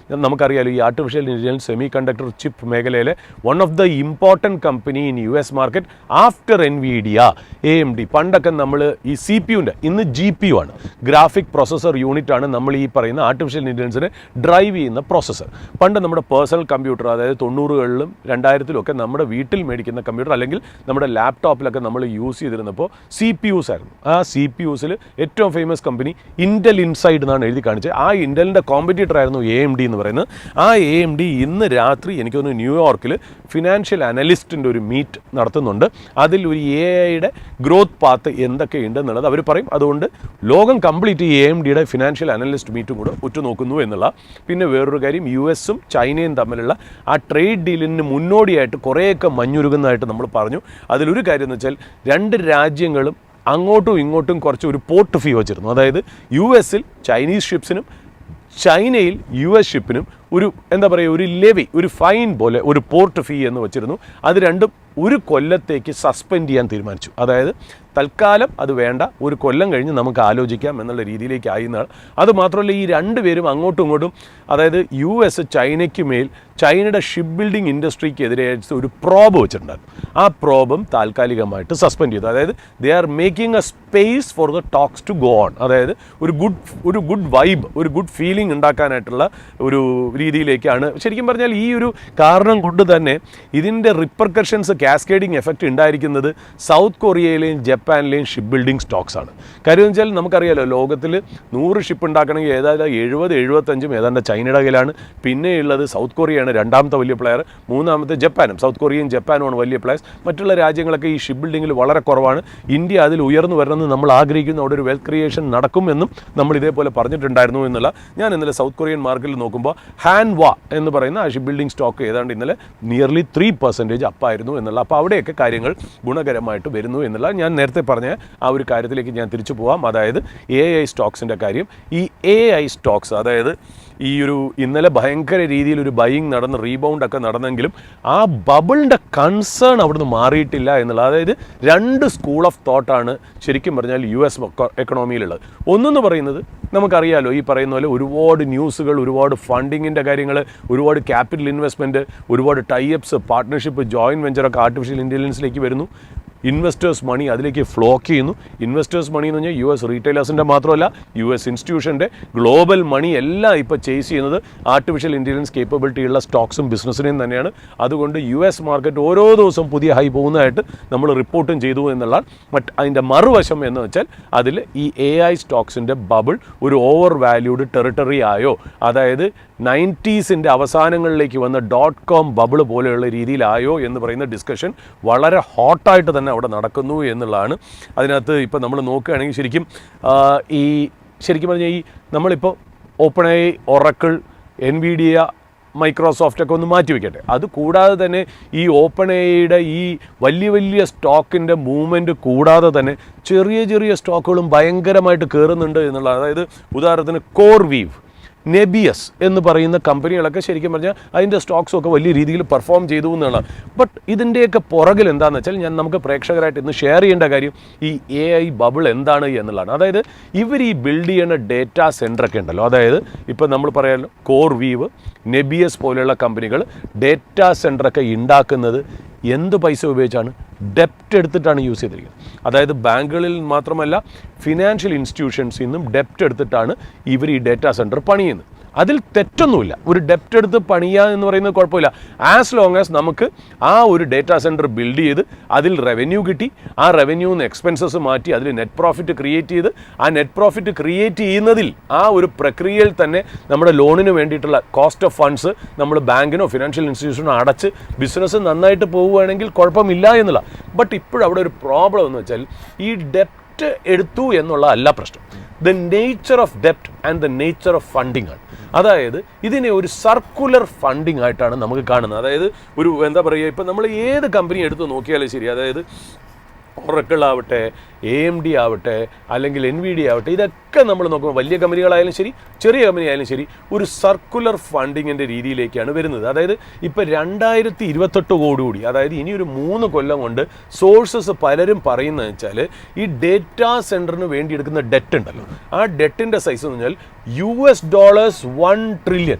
നമുക്കറിയാലോ ഈ artificial intelligence semiconductor chip മേഖലയിലെ one of the important company in US market after NVIDIA. AMD പണ്ടൊക്കെ നമ്മൾ ഈ CPU-ൻ്റെ, ഇന്ന് GPU ആണ്, ഗ്രാഫിക് പ്രോസസ്സർ യൂണിറ്റ് ആണ് നമ്മൾ ഈ പറയുന്ന ആർട്ടിഫിഷ്യൽ ഇൻ്റലിജൻസിനെ ഡ്രൈവ് ചെയ്യുന്ന പ്രോസസ്സർ. പണ്ട് നമ്മുടെ പേഴ്സണൽ കമ്പ്യൂട്ടർ, അതായത് 90-കളിലും 2000-ലും ഒക്കെ നമ്മുടെ വീട്ടിൽ മേടിക്കുന്ന കമ്പ്യൂട്ടർ അല്ലെങ്കിൽ നമ്മുടെ ലാപ്ടോപ്പിലൊക്കെ നമ്മൾ യൂസ് ചെയ്തിരുന്നപ്പോൾ CPUs ആയിരുന്നു. ആ CPUസിൽ ഏറ്റവും ഫേമസ് കമ്പനി ഇൻറ്റൽ ഇൻസൈഡ് എന്നാണ് എഴുതി കാണിച്ചത്. ആ ഇൻറ്റലിൻ്റെ കോമ്പറ്റീറ്റർ ആയിരുന്നു AMD എന്ന് പറയുന്നത്. ആ AMD ഇന്ന് രാത്രി എനിക്ക് തോന്നുന്നു ന്യൂയോർക്കിൽ ഫിനാൻഷ്യൽ അനലിസ്റ്റിൻ്റെ ഒരു മീറ്റ് നടത്തുന്നുണ്ട്. അതിൽ ഒരു AI-യുടെ ഗ്രോത്ത് പാത്ത് എന്തൊക്കെയുണ്ട് എന്നുള്ളത് അവർ പറയും. അതുകൊണ്ട് ലോകം കംപ്ലീറ്റ് ഈ AMD-യുടെ ഫിനാൻഷ്യൽ അനലിസ്റ്റ് മീറ്റും കൂടെ ഉറ്റുനോക്കുന്നു എന്നുള്ള. പിന്നെ വേറൊരു കാര്യം, US-ഉം ചൈനയും തമ്മിലുള്ള ആ ട്രേഡ് ഡീലിന് മുന്നോടിയായിട്ട് കുറേയൊക്കെ മഞ്ഞുരുകുന്നതായിട്ട് നമ്മൾ പറഞ്ഞു. അതിലൊരു കാര്യം എന്ന് വെച്ചാൽ, രണ്ട് രാജ്യങ്ങളും അങ്ങോട്ടും ഇങ്ങോട്ടും കുറച്ച് ഒരു പോർട്ട് ഫീ വെച്ചിരുന്നു. അതായത് US-ൽ ചൈനീസ് ഷിപ്സിനും ചൈനയിൽ US ഷിപ്പിനും ഒരു എന്താ പറയുക, ഒരു ലെവി, ഒരു ഫൈൻ പോലെ ഒരു പോർട്ട് ഫീ എന്ന് വെച്ചിരുന്നു. അത് രണ്ടും ഒരു കൊല്ലത്തേക്ക് സസ്പെൻഡ് ചെയ്യാൻ തീരുമാനിച്ചു. അതായത് തൽക്കാലം അത് വേണ്ട, ഒരു കൊല്ലം കഴിഞ്ഞ് നമുക്ക് ആലോചിക്കാം എന്നുള്ള രീതിയിലേക്ക് ആയിരുന്നാണ്. അതുമാത്രമല്ല, ഈ രണ്ടുപേരും അങ്ങോട്ടും ഇങ്ങോട്ടും, അതായത് US ചൈനയ്ക്ക് മേൽ ചൈനയുടെ ഷിപ്പ് ബിൽഡിംഗ് ഇൻഡസ്ട്രിക്കെതിരെ ഒരു പ്രോബ് വെച്ചിട്ടുണ്ടായിരുന്നു. ആ പ്രോബും താൽക്കാലികമായിട്ട് സസ്പെൻഡ് ചെയ്തു. അതായത് they are making a space for the talks to go on. അതായത് ഒരു ഗുഡ് വൈബ്, ഒരു ഗുഡ് ഫീലിംഗ് ഉണ്ടാക്കാനായിട്ടുള്ള ഒരു രീതിയിലേക്കാണ്. ശരിക്കും പറഞ്ഞാൽ ഈ ഒരു കാരണം കൊണ്ട് തന്നെ ഇതിൻ്റെ റിപ്പർക്കഷൻസ്, കാസ്കേഡിങ് എഫക്റ്റ് ഉണ്ടായിരിക്കുന്നത് സൗത്ത് കൊറിയയിലെയും ജപ്പാനിലെയും ഷിപ്പ് ബിൽഡിംഗ് സ്റ്റോക്സ് ആണ്. കാര്യം എന്ന് വെച്ചാൽ നമുക്കറിയാലോ, ലോകത്തിൽ 100 ഷിപ്പ് ഉണ്ടാക്കണമെങ്കിൽ ഏതാണ്ട് 70-75 ഏതാണ്ട് ചൈനയുടെ കയ്യിലാണ്. പിന്നെയുള്ളത് സൗത്ത് കൊറിയയാണ് രണ്ടാമത്തെ വലിയ പ്ലെയർ, മൂന്നാമത്തെ ജപ്പാനും. സൗത്ത് കൊറിയയും ജപ്പാനുമാണ് വലിയ പ്ലെയേഴ്സ്. മറ്റുള്ള രാജ്യങ്ങളൊക്കെ ഈ ഷിപ്പ് ബിൽഡിങ്ങിൽ വളരെ കുറവാണ്. ഇന്ത്യ അതിൽ ഉയർന്നു വരണമെന്ന് നമ്മൾ ആഗ്രഹിക്കുന്നു. അവിടെ ഒരു വെൽത്ത് ക്രിയേഷൻ നടക്കുമെന്നും നമ്മൾ ഇതേപോലെ പറഞ്ഞിട്ടുണ്ടായിരുന്നു എന്നുള്ള. ഞാൻ ഇന്നലെ സൗത്ത് കൊറിയൻ മാർക്കറ്റിൽ നോക്കുമ്പോൾ ഹാൻവാ എന്ന് പറയുന്ന ആ ഷിപ്പ് ബിൽഡിംഗ് സ്റ്റോക്ക് ഏതാണ്ട് ഇന്നലെ നിയർലി 3% അപ്പായിരുന്നു എന്നുള്ള. അപ്പോൾ അവിടെയൊക്കെ കാര്യങ്ങൾ ഗുണകരമായിട്ട് വരുന്നു എന്നുള്ള. ഞാൻ നേരത്തെ പറഞ്ഞ ആ ഒരു കാര്യത്തിലേക്ക് ഞാൻ തിരിച്ചു പോകാം. അതായത് AI സ്റ്റോക്സിൻ്റെ കാര്യം. ഈ AI സ്റ്റോക്സ്, അതായത് ഈ ഒരു ഇന്നലെ ഭയങ്കര രീതിയിൽ ഒരു ബൈയിങ് നടന്ന് റീബൗണ്ട് ഒക്കെ നടന്നെങ്കിലും ആ ബബിളിൻ്റെ കൺസേൺ അവിടുന്ന് മാറിയിട്ടില്ല എന്നുള്ളത്. അതായത് രണ്ട് സ്കൂൾ ഓഫ് തോട്ടാണ് ശരിക്കും പറഞ്ഞാൽ US എക്കണോമിയിലുള്ളത്. ഒന്നെന്ന് പറയുന്നത് നമുക്കറിയാലോ, ഈ പറയുന്ന പോലെ ഒരുപാട് ന്യൂസുകൾ, ഒരുപാട് ഫണ്ടിങ്ങിൻ്റെ കാര്യങ്ങൾ, ഒരുപാട് ക്യാപിറ്റൽ ഇൻവെസ്റ്റ്മെൻറ്റ്, ഒരുപാട് ടൈഅപ്സ്, പാർട്ട്ണർഷിപ്പ്, ജോയിൻറ്റ് വെഞ്ചറൊക്കെ ആർട്ടിഫിഷ്യൽ ഇൻ്റലിജൻസിലേക്ക് വരുന്നു. ഇൻവെസ്റ്റേഴ്സ് മണി അതിലേക്ക് ഫ്ലോക്ക് ചെയ്യുന്നു. ഇൻവെസ്റ്റേഴ്സ് മണി എന്ന് പറഞ്ഞാൽ US റീറ്റെയിലേഴ്സിൻ്റെ മാത്രമല്ല, US ഇൻസ്റ്റിറ്റ്യൂഷൻ്റെ ഗ്ലോബൽ മണി എല്ലാം ഇപ്പോൾ ചേസ് ചെയ്യുന്നത് ആർട്ടിഫിഷ്യൽ ഇൻ്റലിജൻസ് കേപ്പബിലിറ്റിയുള്ള സ്റ്റോക്സും ബിസിനസ്സിനെയും തന്നെയാണ്. അതുകൊണ്ട് US മാർക്കറ്റ് ഓരോ ദിവസവും പുതിയ ഹൈ പോകുന്നതായിട്ട് നമ്മൾ റിപ്പോർട്ടും ചെയ്തു എന്നുള്ളതാണ്. അതിൻ്റെ മറുവശം എന്ന് വെച്ചാൽ, അതിൽ ഈ AI സ്റ്റോക്സിൻ്റെ ബബിൾ ഒരു ഓവർ വാല്യൂഡ് ടെറിട്ടറി ആയോ, അതായത് 90s അവസാനങ്ങളിലേക്ക് വന്ന .com ബബിൾ പോലെയുള്ള രീതിയിലായോ എന്ന് പറയുന്ന ഡിസ്കഷൻ വളരെ ഹോട്ടായിട്ട് തന്നെ അവിടെ നടക്കുന്നു എന്നുള്ളതാണ്. അതിനകത്ത് ഇപ്പോൾ നമ്മൾ നോക്കുകയാണെങ്കിൽ ശരിക്കും പറഞ്ഞാൽ ഈ നമ്മളിപ്പോൾ OpenAI, Oracle, NVIDIA, മൈക്രോസോഫ്റ്റൊക്കെ ഒന്ന് മാറ്റി വയ്ക്കട്ടെ. അത് കൂടാതെ തന്നെ ഈ OpenAIയുടെ ഈ വലിയ സ്റ്റോക്കിൻ്റെ മൂവ്മെൻറ്റ് കൂടാതെ തന്നെ ചെറിയ സ്റ്റോക്കുകളും ഭയങ്കരമായിട്ട് കയറുന്നുണ്ട് എന്നുള്ളത്. അതായത് ഉദാഹരണത്തിന് CoreWeave നെബിയസ് എന്ന് പറയുന്ന കമ്പനികളൊക്കെ ശരിക്കും പറഞ്ഞാൽ അതിൻ്റെ സ്റ്റോക്സും ഒക്കെ വലിയ രീതിയിൽ പെർഫോം ചെയ്തു എന്നാണ്. ബട്ട് ഇതിൻ്റെയൊക്കെ പുറകിൽ എന്താണെന്ന് വെച്ചാൽ നമുക്ക് പ്രേക്ഷകരായിട്ട് ഇന്ന് ഷെയർ ചെയ്യേണ്ട കാര്യം ഈ AI ബബിൾ എന്താണ് എന്നുള്ളതാണ്. അതായത് ഇവർ ഈ ബിൽഡ് ചെയ്യുന്ന ഡേറ്റാ സെൻ്ററൊക്കെ ഉണ്ടല്ലോ, അതായത് ഇപ്പോൾ നമ്മൾ പറയാമല്ലോ CoreWeave, നെബിയസ് പോലെയുള്ള കമ്പനികൾ ഡേറ്റാ സെൻ്ററൊക്കെ ഉണ്ടാക്കുന്നത് എന്ത് പൈസ ഉപയോഗിച്ചാണ്? ഡെപ്റ്റ് എടുത്തിട്ടാണ് യൂസ് ചെയ്തിരിക്കുന്നത്. അതായത് ബാങ്കുകളിൽ മാത്രമല്ല ഫിനാൻഷ്യൽ ഇൻസ്റ്റിറ്റ്യൂഷൻസിൽ നിന്നും ഡെപ്റ്റ് എടുത്തിട്ടാണ് ഇവർ ഈ ഡേറ്റാ സെൻറ്റർ പണിയുന്നത്. അതിൽ തെറ്റൊന്നുമില്ല. ഒരു ഡെപ്റ്റ് എടുത്ത് പണിയുക എന്ന് പറയുന്നത് കുഴപ്പമില്ല, ആസ് ലോങ് ആസ് നമുക്ക് ആ ഒരു ഡേറ്റാ സെൻറ്റർ ബിൽഡ് ചെയ്ത് അതിൽ റവന്യൂ കിട്ടി, ആ റവന്യൂന്ന് എക്സ്പെൻസസ് മാറ്റി അതിൽ നെറ്റ് പ്രോഫിറ്റ് ക്രിയേറ്റ് ചെയ്ത് ആ നെറ്റ് പ്രോഫിറ്റ് ക്രിയേറ്റ് ചെയ്യുന്നതിൽ ആ ഒരു പ്രക്രിയയിൽ തന്നെ നമ്മുടെ ലോണിന് വേണ്ടിയിട്ടുള്ള കോസ്റ്റ് ഓഫ് ഫണ്ട്സ് നമ്മൾ ബാങ്കിനോ ഫിനാൻഷ്യൽ ഇൻസ്റ്റിറ്റ്യൂഷനോ അടച്ച് ബിസിനസ് നന്നായിട്ട് പോവുകയാണെങ്കിൽ കുഴപ്പമില്ല എന്നുള്ള. ബട്ട് ഇപ്പോഴവിടെ ഒരു പ്രോബ്ലം എന്ന് വെച്ചാൽ ഈ ഡെപ്റ്റ് എടുത്തു എന്നുള്ള അല്ല പ്രശ്നം, ദ നേച്ചർ ഓഫ് ഡെപ്റ്റ് and the nature of funding ആണ്. അതായത് ഇതിനെ ഒരു സർക്കുലർ ഫണ്ടിങ് ആയിട്ടാണ് നമുക്ക് കാണുന്നത്. അതായത് ഒരു എന്താ പറയുക, ഇപ്പം നമ്മൾ ഏത് കമ്പനി എടുത്ത് നോക്കിയാലും ശരി, അതായത് ഒറക്കിൾ ആവട്ടെ, AMD ആവട്ടെ, അല്ലെങ്കിൽ NVIDIA ആവട്ടെ, ഇതൊക്കെ നമ്മൾ നോക്കുമ്പോൾ വലിയ കമ്പനികളായാലും ശരി ചെറിയ കമ്പനി ആയാലും ശരി ഒരു സർക്കുലർ ഫണ്ടിങ്ങിൻ്റെ രീതിയിലേക്കാണ് വരുന്നത്. അതായത് ഇപ്പോൾ 2028 അതായത് ഇനി ഒരു 3 കൊല്ലം കൊണ്ട് സോഴ്സസ് പലരും പറയുന്നത് വെച്ചാൽ ഈ ഡേറ്റാ സെൻറ്ററിന് വേണ്ടി എടുക്കുന്ന ഡെറ്റ് ഉണ്ടല്ലോ, ആ ഡെറ്റിൻ്റെ സൈസ് എന്ന് പറഞ്ഞാൽ $1 ട്രില്യൺ.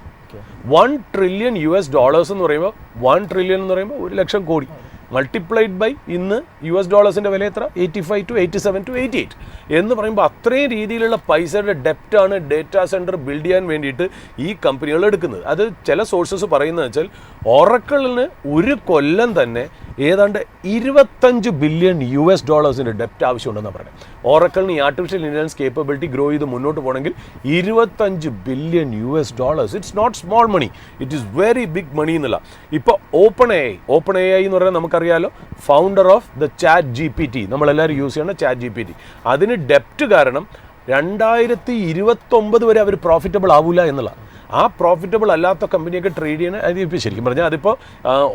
$1 ട്രില്യൺ എന്ന് പറയുമ്പോൾ 1 ട്രില്യൺ എന്ന് പറയുമ്പോൾ 1 ലക്ഷം കോടി മൾട്ടിപ്ലൈഡ് ബൈ ഇന്ന് $ൻ്റെ വില എത്ര? 85 to 87 to 88 എന്ന് പറയുമ്പോൾ അത്രയും രീതിയിലുള്ള പൈസയുടെ ഡെപ്റ്റാണ് ഡേറ്റാ സെൻറ്റർ ബിൽഡ് ചെയ്യാൻ വേണ്ടിയിട്ട് ഈ കമ്പനികൾ എടുക്കുന്നത്. അത് ചില സോഴ്സസ് പറയുന്നത് വെച്ചാൽ ഒറക്കിളിന് ഒരു കൊല്ലം തന്നെ ഏതാണ്ട് $25 ബില്യൺ ഡെപ്റ്റ് ആവശ്യമുണ്ടെന്നാണ് പറയുന്നത്. ഒറക്കിളിന് ഈ ആർട്ടിഫിഷ്യൽ ഇൻ്റലിജൻസ് കേപ്പബിലിറ്റി ഗ്രോ ചെയ്ത് മുന്നോട്ട് പോകണമെങ്കിൽ $25 billion. It's not small money, it is very big money എന്നുള്ള. ഇപ്പോൾ ഓപ്പൺ AI എന്ന് പറഞ്ഞാൽ നമുക്കറിയാലോ, ഫൗണ്ടർ ഓഫ് ദ ChatGPT, നമ്മളെല്ലാവരും യൂസ് ചെയ്യുന്ന ChatGPT, അതിന് ഡെപ്റ്റ് കാരണം 2029 വരെ അവർ പ്രോഫിറ്റബിൾ ആവില്ല എന്നുള്ള. ആ പ്രോഫിറ്റബിൾ അല്ലാത്ത കമ്പനിയൊക്കെ ട്രേഡ് ചെയ്യണ, അതിപ്പോൾ ശരിക്കും പറഞ്ഞാൽ അതിപ്പോൾ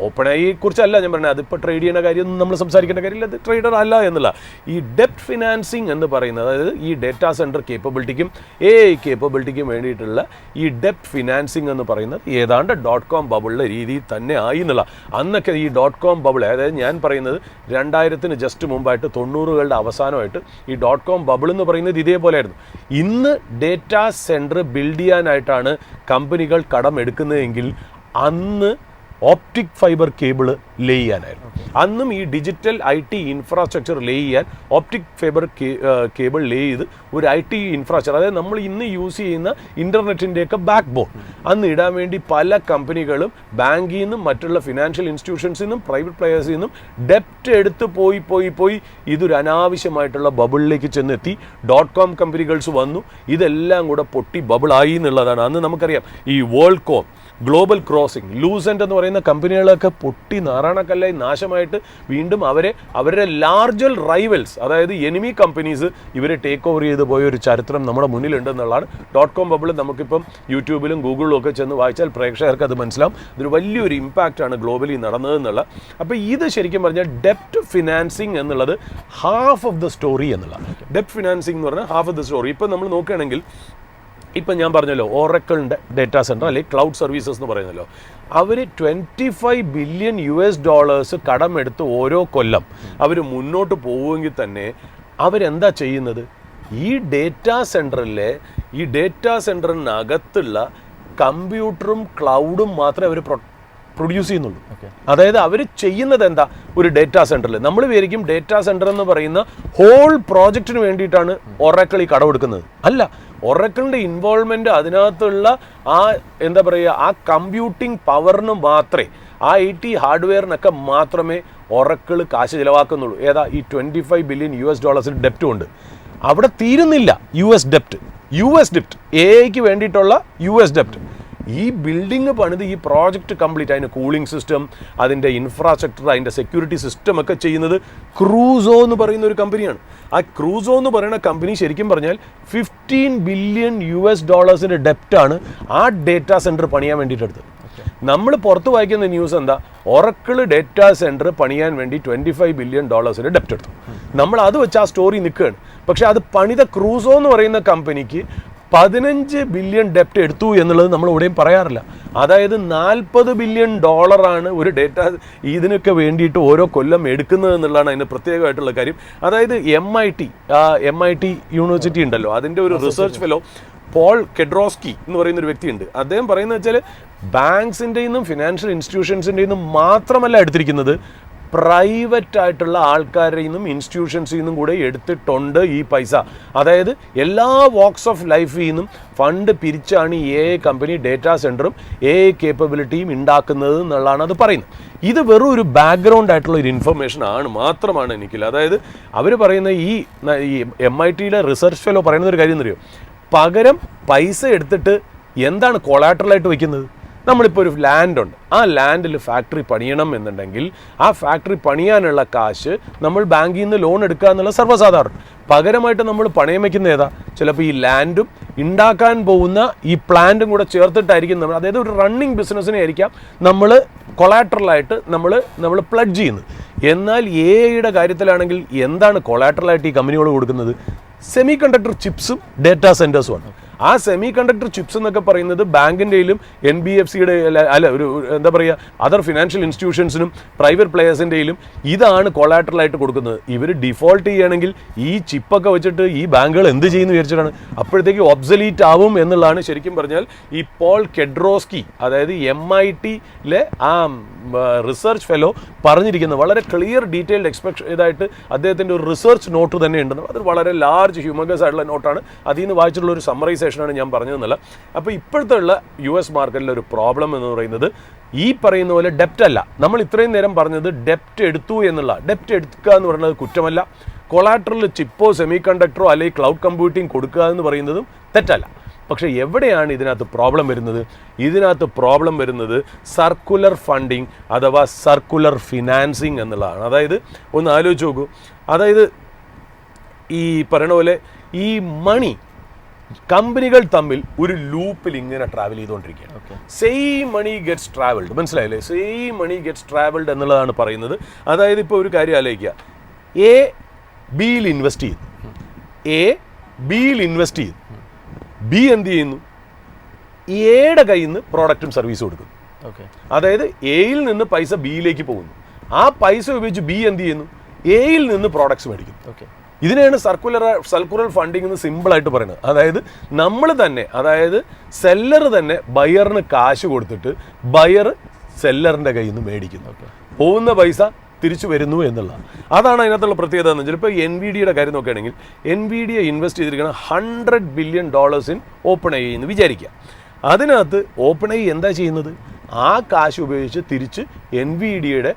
ഓപ്പൺ ഐയെ കുറിച്ചല്ല ഞാൻ പറഞ്ഞത്, അതിപ്പോൾ ട്രേഡ് ചെയ്യുന്ന കാര്യമൊന്നും നമ്മൾ സംസാരിക്കേണ്ട കാര്യമില്ല, അത് ട്രേഡർ അല്ല എന്നുള്ള. ഈ ഡെപ്റ്റ് ഫിനാൻസിങ് എന്ന് പറയുന്നത്, അതായത് ഈ ഡേറ്റാ സെൻറ്റർ കേപ്പബിലിറ്റിക്കും AI കേപ്പബിലിറ്റിക്കും വേണ്ടിയിട്ടുള്ള ഈ ഡെപ്റ്റ് ഫിനാൻസിങ് എന്ന് പറയുന്നത് ഏതാണ്ട് .com ബബിളിലെ രീതിയിൽ തന്നെ ആയി എന്നുള്ള. അന്നൊക്കെ ഈ .com ബബിൾ, അതായത് ഞാൻ പറയുന്നത് 2000-ന് ജസ്റ്റ് മുമ്പായിട്ട് 90-കളുടെ അവസാനമായിട്ട് ഈ .com ബബിൾ എന്ന് പറയുന്നത് ഇതേപോലെയായിരുന്നു. ഇന്ന് ഡേറ്റാ സെൻറ്റർ ബിൽഡ് ചെയ്യാനായിട്ടാണ് കമ്പനികൾ കടം എടുക്കുന്നതെങ്കിൽ അന്ന് ഓപ്റ്റിക് ഫൈബർ കേബിൾ ലേ ചെയ്യാനായിരുന്നു. അന്നും ഈ ഡിജിറ്റൽ IT ഇൻഫ്രാസ്ട്രക്ചർ ലേ ചെയ്യാൻ ഓപ്റ്റിക് ഫൈബർ കേബിൾ ലേ ചെയ്ത് ഒരു IT ഇൻഫ്രാസ്ട്രക്ചർ, അതായത് നമ്മൾ ഇന്ന് യൂസ് ചെയ്യുന്ന ഇൻ്റർനെറ്റിൻ്റെയൊക്കെ ബാക്ക് ബോൺ അന്ന് ഇടാൻ വേണ്ടി പല കമ്പനികളും ബാങ്കിൽ നിന്നും മറ്റുള്ള ഫിനാൻഷ്യൽ ഇൻസ്റ്റിറ്റ്യൂഷൻസിൽ നിന്നും പ്രൈവറ്റ് പ്ലെയേഴ്സിൽ നിന്നും ഡെപ്റ്റ് എടുത്ത് പോയി ഇതൊരു അനാവശ്യമായിട്ടുള്ള ബബിളിലേക്ക് ചെന്നെത്തി. .com കമ്പനികൾസ് വന്നു, ഇതെല്ലാം കൂടെ പൊട്ടി ബബിളായി എന്നുള്ളതാണ്. അന്ന് നമുക്കറിയാം ഈ വേൾഡ് കോം, ഗ്ലോബൽ ക്രോസിംഗ്, ലൂസെൻ്റ് എന്ന് പറയുന്ന കമ്പനികളൊക്കെ പൊട്ടി നാറാണക്കല്ലായി നാശമായിട്ട് വീണ്ടും അവരുടെ ലാർജർ റൈവൽസ്, അതായത് എനിമി കമ്പനീസ് ഇവരെ ടേക്ക് ഓവർ ചെയ്ത് പോയ ഒരു ചരിത്രം നമ്മുടെ മുന്നിലുണ്ടെന്നുള്ളതാണ്. .com ബബിൾ നമുക്കിപ്പം യൂട്യൂബിലും ഗൂഗിളിലും ഒക്കെ ചെന്ന് വായിച്ചാൽ പ്രേക്ഷകർക്ക് അത് മനസ്സിലാവും. ഇതൊരു വലിയൊരു ഇമ്പാക്റ്റാണ് ഗ്ലോബലി നടന്നതെന്നുള്ള. അപ്പോൾ ഇത് ശരിക്കും പറഞ്ഞാൽ ഡെപ്റ്റ് ഫിനാൻസിങ് എന്നുള്ളത് ഹാഫ് ഓഫ് ദ സ്റ്റോറി എന്നുള്ളതാണ്. ഡെപ്റ്റ് ഫിനാൻസിങ് എന്ന് പറഞ്ഞാൽ ഹാഫ് ഓഫ് ദ സ്റ്റോറി. ഇപ്പം നമ്മൾ നോക്കുകയാണെങ്കിൽ ഇപ്പം ഞാൻ പറഞ്ഞല്ലോ ഒറക്കിളിൻ്റെ ഡേറ്റാ സെൻറ്റർ അല്ലെങ്കിൽ ക്ലൗഡ് സർവീസസ് എന്ന് പറയുന്നല്ലോ, അവർ $25 ബില്യൺ കടമെടുത്ത് ഓരോ കൊല്ലം അവർ മുന്നോട്ട് പോവുമെങ്കിൽ തന്നെ അവരെന്താ ചെയ്യുന്നത്? ഈ ഡേറ്റാ സെൻറ്ററിനകത്തുള്ള കമ്പ്യൂട്ടറും ക്ലൗഡും മാത്രമേ അവർ പ്രൊഡ്യൂസ് ചെയ്യുന്നുള്ളൂ. അതായത് അവർ ചെയ്യുന്നത് എന്താ? ഒരു ഡേറ്റാ സെൻറ്ററിൽ നമ്മൾ വിചാരിക്കും ഡേറ്റാ സെൻറ്റർ എന്ന് പറയുന്ന ഹോൾ പ്രോജക്റ്റിന് വേണ്ടിയിട്ടാണ് ഒറക്കിൾ ഈ കടമെടുക്കുന്നത്. അല്ല, ഒറക്കിളിൻ്റെ ഇൻവോൾവ്മെൻറ്റ് അതിനകത്തുള്ള ആ എന്താ പറയുക, ആ കമ്പ്യൂട്ടിംഗ് പവറിന് മാത്രമേ, ആ IT ഹാർഡ്വെയറിനൊക്കെ മാത്രമേ ഒറക്കിൾ കാശ് ചിലവാക്കുന്നുള്ളൂ. ഏതാ? ഈ $25 ബില്യൺ ഡെപ്റ്റ് കൊണ്ട്. അവിടെ തീരുന്നില്ല US ഡെപ്റ്റ്, AIക്ക് വേണ്ടിയിട്ടുള്ള US ഡെപ്റ്റ്. ഈ ബിൽഡിങ് പണിത് ഈ പ്രോജക്റ്റ് കംപ്ലീറ്റ്, അതിൻ്റെ കൂളിംഗ് സിസ്റ്റം, അതിൻ്റെ ഇൻഫ്രാസ്ട്രക്ചർ, അതിൻ്റെ സെക്യൂരിറ്റി സിസ്റ്റം ഒക്കെ ചെയ്യുന്നത് ക്രൂസോ എന്ന് പറയുന്ന ഒരു കമ്പനിയാണ്. ആ ക്രൂസോ എന്ന് പറയുന്ന കമ്പനി ശരിക്കും പറഞ്ഞാൽ $15 ബില്യൺ ഡെപ്റ്റാണ് ആ ഡേറ്റാ സെൻറ്റർ പണിയാൻ വേണ്ടിയിട്ട് എടുത്തത്. നമ്മൾ പുറത്ത് വായിക്കുന്ന ന്യൂസ് എന്താ? ഒറക്കിൾ ഡേറ്റാ സെൻറ്റർ പണിയാൻ വേണ്ടി $25 ബില്യൺ ഡെപ്റ്റ് എടുത്തു. നമ്മൾ അത് വെച്ച് ആ സ്റ്റോറി നിൽക്കുകയാണ്. പക്ഷേ അത് പണിത ക്രൂസോ എന്ന് പറയുന്ന കമ്പനിക്ക് 15 ബില്യൺ ഡെപ്റ്റ് എടുത്തു എന്നുള്ളത് നമ്മൾ എവിടെയും പറയാറില്ല. അതായത് 40 ബില്യൺ ഡോളറാണ് ഒരു ഡേറ്റ ഇതിനൊക്കെ വേണ്ടിയിട്ട് ഓരോ കൊല്ലം എടുക്കുന്നത് എന്നുള്ളതാണ് അതിന് പ്രത്യേകമായിട്ടുള്ള കാര്യം. അതായത് MIT യൂണിവേഴ്സിറ്റി ഉണ്ടല്ലോ, അതിൻ്റെ ഒരു റിസർച്ച് ഫെലോ പോൾ കെഡ്രോസ്കി എന്ന് പറയുന്ന ഒരു വ്യക്തിയുണ്ട്. അദ്ദേഹം പറയുന്നത് വെച്ചാൽ ബാങ്ക്സിൻ്റെ നിന്നും ഫിനാൻഷ്യൽ ഇൻസ്റ്റിറ്റ്യൂഷൻസിൻ്റെ നിന്നും മാത്രമല്ല എടുത്തിരിക്കുന്നത്, പ്രൈവറ്റ് ആയിട്ടുള്ള ആൾക്കാരിൽ നിന്നും ഇൻസ്റ്റിറ്റ്യൂഷൻസിൽ നിന്നും കൂടെ എടുത്തിട്ടുണ്ട് ഈ പൈസ. അതായത് എല്ലാ വോക്സ് ഓഫ് ലൈഫിൽ നിന്നും ഫണ്ട് പിരിച്ചാണ് ഈ AI കമ്പനി ഡേറ്റാ സെൻറ്ററും AI കേപ്പബിലിറ്റിയും ഉണ്ടാക്കുന്നത് എന്നുള്ളതാണ് അത് പറയുന്നത്. ഇത് വെറും ഒരു ബാക്ക്ഗ്രൗണ്ട് ആയിട്ടുള്ള ഒരു ഇൻഫർമേഷൻ മാത്രമാണ് എനിക്കില്ല. അതായത് അവർ പറയുന്ന ഈ MITയുടെ റിസർച്ച് ഫെലോ പറയുന്ന ഒരു കാര്യം എന്നറിയോ, പകരം പൈസ എടുത്തിട്ട് എന്താണ് കൊളാറ്ററലായിട്ട് വയ്ക്കുന്നത്? നമ്മളിപ്പോൾ ഒരു ലാൻഡ് ഉണ്ട്, ആ ലാൻഡിൽ ഫാക്ടറി പണിയണം എന്നുണ്ടെങ്കിൽ ആ ഫാക്ടറി പണിയാനുള്ള കാശ് നമ്മൾ ബാങ്കിൽ നിന്ന് ലോൺ എടുക്കുക എന്നുള്ള സർവ്വസാധാരണം. പകരമായിട്ട് നമ്മൾ പണയം വയ്ക്കുന്ന ഏതാ? ചിലപ്പോൾ ഈ ലാൻഡും ഉണ്ടാക്കാൻ പോകുന്ന ഈ പ്ലാന്റും കൂടെ ചേർത്തിട്ടായിരിക്കും നമ്മൾ, അതായത് ഒരു റണ്ണിങ് ബിസിനസ്സിനെ ആയിരിക്കാം നമ്മൾ കൊളാറ്ററലായിട്ട് നമ്മൾ പ്ലഡ്ജ് ചെയ്യുന്നത്. എന്നാൽ AIയുടെ കാര്യത്തിലാണെങ്കിൽ എന്താണ് കൊളാറ്ററലായിട്ട് ഈ കമ്പനികൾ കൊടുക്കുന്നത്? സെമി കണ്ടക്ടർ ചിപ്സും ഡേറ്റാ സെൻറ്റേഴ്സുമാണ്. ആ സെമി കണ്ടക്ടർ ചിപ്സ് എന്നൊക്കെ പറയുന്നത് ബാങ്കിൻ്റെയിലും NBFCയുടെ അല്ല ഒരു എന്താ പറയുക അതർ ഫിനാൻഷ്യൽ ഇൻസ്റ്റിറ്റ്യൂഷൻസിനും പ്രൈവറ്റ് പ്ലെയേഴ്സിൻ്റെയിലും ഇതാണ് കൊളാറ്ററലായിട്ട് കൊടുക്കുന്നത്. ഇവർ ഡിഫോൾട്ട് ചെയ്യുകയാണെങ്കിൽ ഈ ചിപ്പൊക്കെ വെച്ചിട്ട് ഈ ബാങ്കുകൾ എന്ത് ചെയ്യുന്നു വിചാരിച്ചിട്ടാണ്? അപ്പോഴത്തേക്ക് ഒബ്സലീറ്റ് ആവും എന്നുള്ളതാണ് ശരിക്കും പറഞ്ഞാൽ ഈ പോൾ കെഡ്രോസ്കി, അതായത് MITയിലെ ആ റിസർച്ച് ഫെലോ പറഞ്ഞിരിക്കുന്നത്. വളരെ ക്ലിയർ ഡീറ്റെയിൽഡ് ഇതായിട്ട് അദ്ദേഹത്തിൻ്റെ ഒരു റിസർച്ച് നോട്ട് തന്നെ ഉണ്ടെന്ന്. അത് വളരെ ലാർജ് ഹ്യൂമഗസ് ആയിട്ടുള്ള നോട്ടാണ്. അതിൽ നിന്ന് വായിച്ചിട്ടുള്ള ഒരു സമ്മറൈസേഷനാണ് ഞാൻ പറഞ്ഞതെന്നല്ല. അപ്പോൾ ഇപ്പോഴത്തെ ഉള്ള US മാർക്കറ്റിലെ ഒരു പ്രോബ്ലം എന്ന് പറയുന്നത് ഈ പറയുന്ന പോലെ ഡെപ്റ്റ് അല്ല. നമ്മൾ ഇത്രയും നേരം പറഞ്ഞത് ഡെപ്റ്റ് എടുത്തു എന്നുള്ള. ഡെപ്റ്റ് എടുക്കുക എന്ന് പറയുന്നത് കുറ്റമല്ല. കൊളാറ്ററൽ ചിപ്പോ സെമി കണ്ടക്ടറോ അല്ലെങ്കിൽ ക്ലൗഡ് കമ്പ്യൂട്ടിംഗ് കൊടുക്കുക എന്ന് പറയുന്നതും തെറ്റല്ല. പക്ഷേ എവിടെയാണ് ഇതിനകത്ത് പ്രോബ്ലം വരുന്നത്? ഇതിനകത്ത് പ്രോബ്ലം വരുന്നത് സർക്കുലർ ഫണ്ടിങ് അഥവാ സർക്കുലർ ഫിനാൻസിങ് എന്നുള്ളതാണ്. അതായത് ഒന്ന് ആലോചിച്ച് നോക്കൂ, അതായത് ഈ പറയുന്ന പോലെ ഈ മണി കമ്പനികൾ തമ്മിൽ ഒരു ലൂപ്പിൽ ഇങ്ങനെ ട്രാവൽ ചെയ്തുകൊണ്ടിരിക്കുകയാണ്. സെയിം മണി ഗെറ്റ്സ് ട്രാവൽഡ്, മനസ്സിലായില്ലേ? സെയിം മണി ഗെറ്റ്സ് ട്രാവൽഡ് എന്നുള്ളതാണ് പറയുന്നത്. അതായത് ഇപ്പോൾ ഒരു കാര്യം ആലോചിക്കുക, A Bയിൽ ഇൻവെസ്റ്റ് ചെയ്തു, B എന്ത് ചെയ്യുന്നു? Aയുടെ കയ്യിൽ നിന്ന് പ്രോഡക്റ്റും സർവീസും കൊടുക്കുന്നു. അതായത് Aയിൽ നിന്ന് പൈസ Bയിലേക്ക് പോകുന്നു. ആ പൈസ ഉപയോഗിച്ച് B എന്ത് ചെയ്യുന്നു? Aയിൽ നിന്ന് പ്രോഡക്ട്സ് മേടിക്കുന്നു. ഇതിനെയാണ് സർക്കുലർ ഫണ്ടിങ് എന്ന് സിമ്പിളായിട്ട് പറയുന്നത്. അതായത് നമ്മൾ തന്നെ, അതായത് സെല്ലർ തന്നെ ബയറിന് കാശ് കൊടുത്തിട്ട് ബയർ സെല്ലറിൻ്റെ കയ്യിൽ നിന്ന് മേടിക്കുന്നു. പോകുന്ന പൈസ തിരിച്ചു വരുന്നു എന്നുള്ളതാണ്. അതാണ് അതിനകത്തുള്ള പ്രത്യേകത എന്ന് വെച്ചാൽ ഇപ്പോൾ NVIDIയുടെ കാര്യം നോക്കുകയാണെങ്കിൽ NVIDIA ഇൻവെസ്റ്റ് ചെയ്തിരിക്കണം $100 ബില്യൺ ഇൻ OpenAI എന്ന് വിചാരിക്കുക. അതിനകത്ത് OpenAI എന്താ ചെയ്യുന്നത്? ആ കാശ് ഉപയോഗിച്ച് തിരിച്ച് NVIDIയുടെ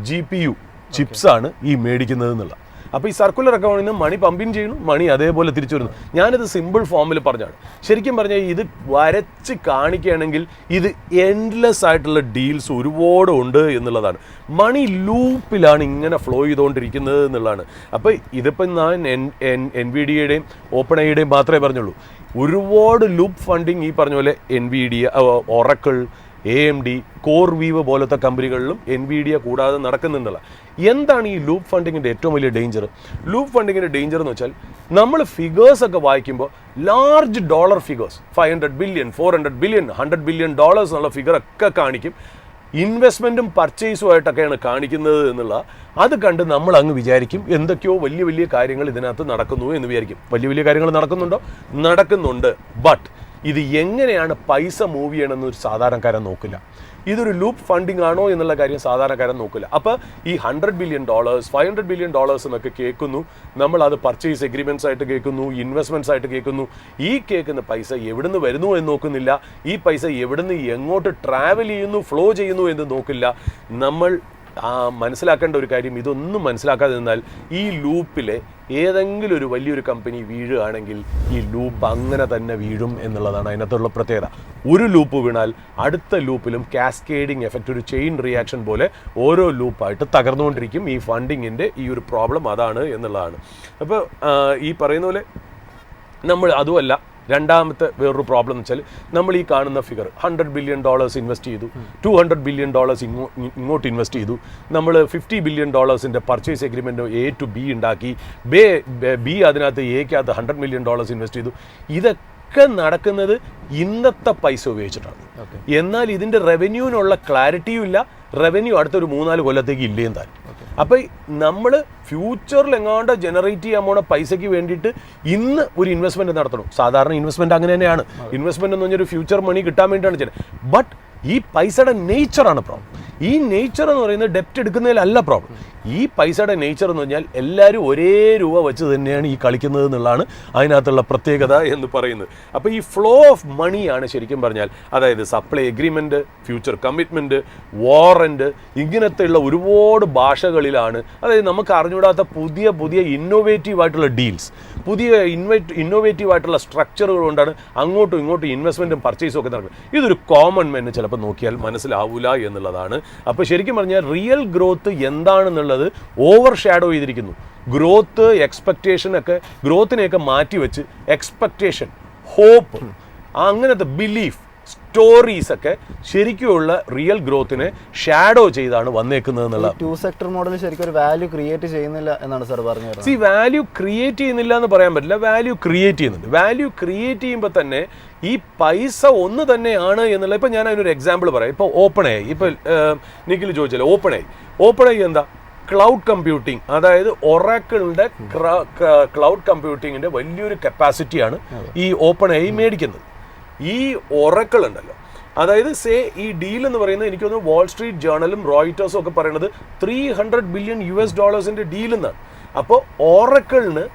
GPU ചിപ്സാണ് ഈ മേടിക്കുന്നത് എന്നുള്ള. അപ്പോൾ ഈ സർക്കുലർ അക്കൗണ്ടിൽ നിന്ന് മണി പമ്പിൻ ചെയ്യുന്നു, മണി അതേപോലെ തിരിച്ചു വരുന്നു. ഞാനിത് സിമ്പിൾ ഫോമിൽ പറഞ്ഞാണ്. ശരിക്കും പറഞ്ഞാൽ ഇത് വരച്ച് കാണിക്കുകയാണെങ്കിൽ ഇത് എൻഡ്ലെസ് ആയിട്ടുള്ള ഡീൽസ് ഒരുപാട് ഉണ്ട് എന്നുള്ളതാണ്. മണി ലൂപ്പിലാണ് ഇങ്ങനെ ഫ്ലോ ചെയ്തുകൊണ്ടിരിക്കുന്നത് എന്നുള്ളതാണ്. അപ്പോൾ ഇതിപ്പോൾ ഞാൻ NVIDIയുടെയും OpenAIയുടെയും മാത്രമേ പറഞ്ഞുള്ളൂ. ഒരുപാട് ലൂപ്പ് ഫണ്ടിങ് ഈ പറഞ്ഞ പോലെ NVIDIA, Oracle, AMD, CoreWeave പോലത്തെ കമ്പനികളിലും NVIDIA കൂടാതെ നടക്കുന്നുണ്ടല്ല. എന്താണ് ഈ ലൂപ്പ് ഫണ്ടിങ്ങിൻ്റെ ഏറ്റവും വലിയ ഡേഞ്ചർ? ലൂപ്പ് ഫണ്ടിങ്ങിൻ്റെ ഡേഞ്ചർ എന്ന് വെച്ചാൽ നമ്മൾ ഫിഗേഴ്സൊക്കെ വായിക്കുമ്പോൾ large dollar figures 500 billion, 400 billion, $100 billion എന്നുള്ള ഫിഗറൊക്കെ കാണിക്കും. ഇൻവെസ്റ്റ്മെൻറ്റും പർച്ചേസുമായിട്ടൊക്കെയാണ് കാണിക്കുന്നത് എന്നുള്ള അത് കണ്ട് നമ്മൾ അങ്ങ് വിചാരിക്കും എന്തൊക്കെയോ വലിയ വലിയ കാര്യങ്ങൾ ഇതിനകത്ത് നടക്കുന്നു എന്ന് വിചാരിക്കും. വലിയ വലിയ കാര്യങ്ങൾ നടക്കുന്നുണ്ടോ? നടക്കുന്നുണ്ട്. ബട്ട് ഇത് എങ്ങനെയാണ് പൈസ മൂവ് ചെയ്യണമെന്ന് ഒരു സാധാരണക്കാരൻ നോക്കില്ല. ഇതൊരു ലൂപ്പ് ഫണ്ടിങ് ആണോ എന്നുള്ള കാര്യം സാധാരണക്കാരൻ നോക്കില്ല. അപ്പോൾ ഈ $100 ബില്യൺ, $500 ബില്യൺ എന്നൊക്കെ കേൾക്കുന്നു. നമ്മൾ അത് പർച്ചേസ് എഗ്രിമെൻറ്റ്സ് ആയിട്ട് കേൾക്കുന്നു, ഇൻവെസ്റ്റ്മെൻറ്റ്സ് ആയിട്ട് കേൾക്കുന്നു. ഈ കേൾക്കുന്ന പൈസ എവിടുന്ന് വരുന്നു എന്ന് നോക്കുന്നില്ല. ഈ പൈസ എവിടുന്ന് എങ്ങോട്ട് ട്രാവൽ ചെയ്യുന്നു, ഫ്ലോ ചെയ്യുന്നു എന്ന് നോക്കില്ല. നമ്മൾ മനസ്സിലാക്കേണ്ട ഒരു കാര്യം, ഇതൊന്നും മനസ്സിലാക്കാതെ നിന്നാൽ ഈ ലൂപ്പിലെ ഏതെങ്കിലും ഒരു വലിയൊരു കമ്പനി വീഴുകയാണെങ്കിൽ ഈ ലൂപ്പ് അങ്ങനെ തന്നെ വീഴും എന്നുള്ളതാണ് അതിനകത്തുള്ള പ്രത്യേകത. ഒരു ലൂപ്പ് വീണാൽ അടുത്ത ലൂപ്പിലും കാസ്കേഡിങ് എഫക്റ്റ്, ഒരു ചെയിൻ റിയാക്ഷൻ പോലെ ഓരോ ലൂപ്പായിട്ട് തകർന്നുകൊണ്ടിരിക്കും. ഈ ഫണ്ടിങ്ങിൻ്റെ ഈ ഒരു പ്രോബ്ലം അതാണ് എന്നുള്ളതാണ്. അപ്പോൾ ഈ പറയുന്ന പോലെ നമ്മൾ അതുമല്ല, രണ്ടാമത്തെ വേറൊരു പ്രോബ്ലം എന്ന് വെച്ചാൽ നമ്മൾ ഈ കാണുന്ന ഫിഗർ $100 ബില്യൺ ഇൻവെസ്റ്റ് ചെയ്തു, $200 ബില്യൺ ഇങ്ങോട്ട് ഇൻവെസ്റ്റ് ചെയ്തു, നമ്മൾ $50 billion purchase agreement A to B ഉണ്ടാക്കി, B അതിനകത്ത് Aക്കകത്ത് $100 മില്യൺ ഇൻവെസ്റ്റ് ചെയ്തു. ഇതൊക്കെ ഇതൊക്കെ നടക്കുന്നത് ഇന്നത്തെ പൈസ ഉപയോഗിച്ചിട്ടാണ്. എന്നാൽ ഇതിൻ്റെ റവന്യൂവിനുള്ള ക്ലാരിറ്റിയും ഇല്ല, റവന്യൂ അടുത്തൊരു 3-4 കൊല്ലത്തേക്ക് ഇല്ലേം താൻ. അപ്പോൾ നമ്മൾ ഫ്യൂച്ചറിൽ എങ്ങാണ്ട് ജനറേറ്റ് ചെയ്യാൻ പോണ പൈസയ്ക്ക് വേണ്ടിയിട്ട് ഇന്ന് ഒരു ഇൻവെസ്റ്റ്മെൻറ്റ് നടത്തണം. സാധാരണ ഇൻവെസ്റ്റ്മെൻറ്റ് അങ്ങനെ തന്നെയാണ്. ഇൻവെസ്റ്റ്മെൻറ്റ് എന്ന് പറഞ്ഞൊരു ഫ്യൂച്ചർ മണി കിട്ടാൻ വേണ്ടിയിട്ടാണ് ചെയ്യുന്നത്. ബട്ട് ഈ പൈസയുടെ നേച്ചറാണ് പ്രോബ്ലം. ഈ നേച്ചർ എന്ന് പറയുന്നത് ഡെപ്റ്റ് എടുക്കുന്നതിലല്ല പ്രോബ്ലം. ഈ പൈസയുടെ നേച്ചർ എന്ന് പറഞ്ഞാൽ എല്ലാവരും ഒരേ രൂപ വെച്ച് തന്നെയാണ് ഈ കളിക്കുന്നത് എന്നുള്ളതാണ് അതിനകത്തുള്ള പ്രത്യേകത എന്ന് പറയുന്നത്. അപ്പോൾ ഈ ഫ്ലോ ഓഫ് മണിയാണ് ശരിക്കും പറഞ്ഞാൽ, അതായത് supply agreement, future commitment, warrant, ഇങ്ങനത്തെയുള്ള ഒരുപാട് ഭാഷകളിലാണ്. അതായത് നമുക്ക് അറിഞ്ഞുകൂടാത്ത പുതിയ പുതിയ ഇന്നോവേറ്റീവ് ആയിട്ടുള്ള ഡീൽസ്, പുതിയ ഇന്നോവേറ്റീവ് ആയിട്ടുള്ള സ്ട്രക്ചറുകൾ കൊണ്ടാണ് അങ്ങോട്ടും ഇങ്ങോട്ടും ഇൻവെസ്റ്റ്മെൻറ്റും പർച്ചേസും ഒക്കെ നടക്കുന്നത്. ഇതൊരു കോമൺ മെന്ന് ചിലപ്പോൾ നോക്കിയാൽ മനസ്സിലാവില്ല എന്നുള്ളതാണ്. അപ്പോൾ ശരിക്കും പറഞ്ഞാൽ റിയൽ ഗ്രോത്ത് എന്താണെന്നുള്ളത് ഓവർ ഷാഡോ ചെയ്തിരിക്കുന്നു. ഗ്രോത്ത് എക്സ്പെക്റ്റേഷനൊക്കെ, ഗ്രോത്തിനെയൊക്കെ മാറ്റിവെച്ച് എക്സ്പെക്റ്റേഷൻ, ഹോപ്പ്, അങ്ങനത്തെ ബിലീഫ്, സ്റ്റോറീസ് ഒക്കെ ശരിക്കുമുള്ള റിയൽ ഗ്രോത്തിനെ ഷാഡോ ചെയ്താണ് വന്നേക്കുന്നത് എന്നുള്ള.
2 സെക്ടർ മോഡൽ ശരിക്കും ഒരു വാല്യൂ ക്രിയേറ്റ് ചെയ്യുന്നില്ല എന്നാണ് സാർ പറഞ്ഞത്.
സി, വാല്യൂ ക്രിയേറ്റ് ചെയ്യുന്നില്ല എന്ന് പറയാൻ പറ്റില്ല, വാല്യൂ ക്രിയേറ്റ് ചെയ്യുന്നുണ്ട്. വാല്യൂ ക്രിയേറ്റ് ചെയ്യുമ്പോൾ തന്നെ ഈ പൈസ ഒന്ന് തന്നെയാണ് എന്നുള്ള. ഇപ്പം ഞാൻ അതിനൊരു എക്സാമ്പിൾ പറയാം. ഇപ്പോൾ ഓപ്പൺ ആയി, ഇപ്പോൾ നിഖിൽ ചോദിച്ചാൽ ഓപ്പൺ ആയി എന്താ? ക്ലൗഡ് കമ്പ്യൂട്ടിംഗ്, അതായത് ഒറാക്കിളിൻ്റെ ക്ലൗഡ് കമ്പ്യൂട്ടിങ്ങിൻ്റെ വലിയൊരു കപ്പാസിറ്റിയാണ് ഈ ഓപ്പൺ ആയി മേടിക്കുന്നത്. ഈ ഒറാക്കിൾ ഉണ്ടല്ലോ, അതായത് ഈ ഡീൽ എന്ന് പറയുന്നത് എനിക്ക് തോന്നുന്നു വാൾ സ്ട്രീറ്റ് ജേർണലും റോയിറ്റേഴ്സും ഒക്കെ പറയുന്നത് $300 ബില്യൺ ഡീൽ എന്നാണ്. അപ്പോൾ ഒറാക്കിളിന്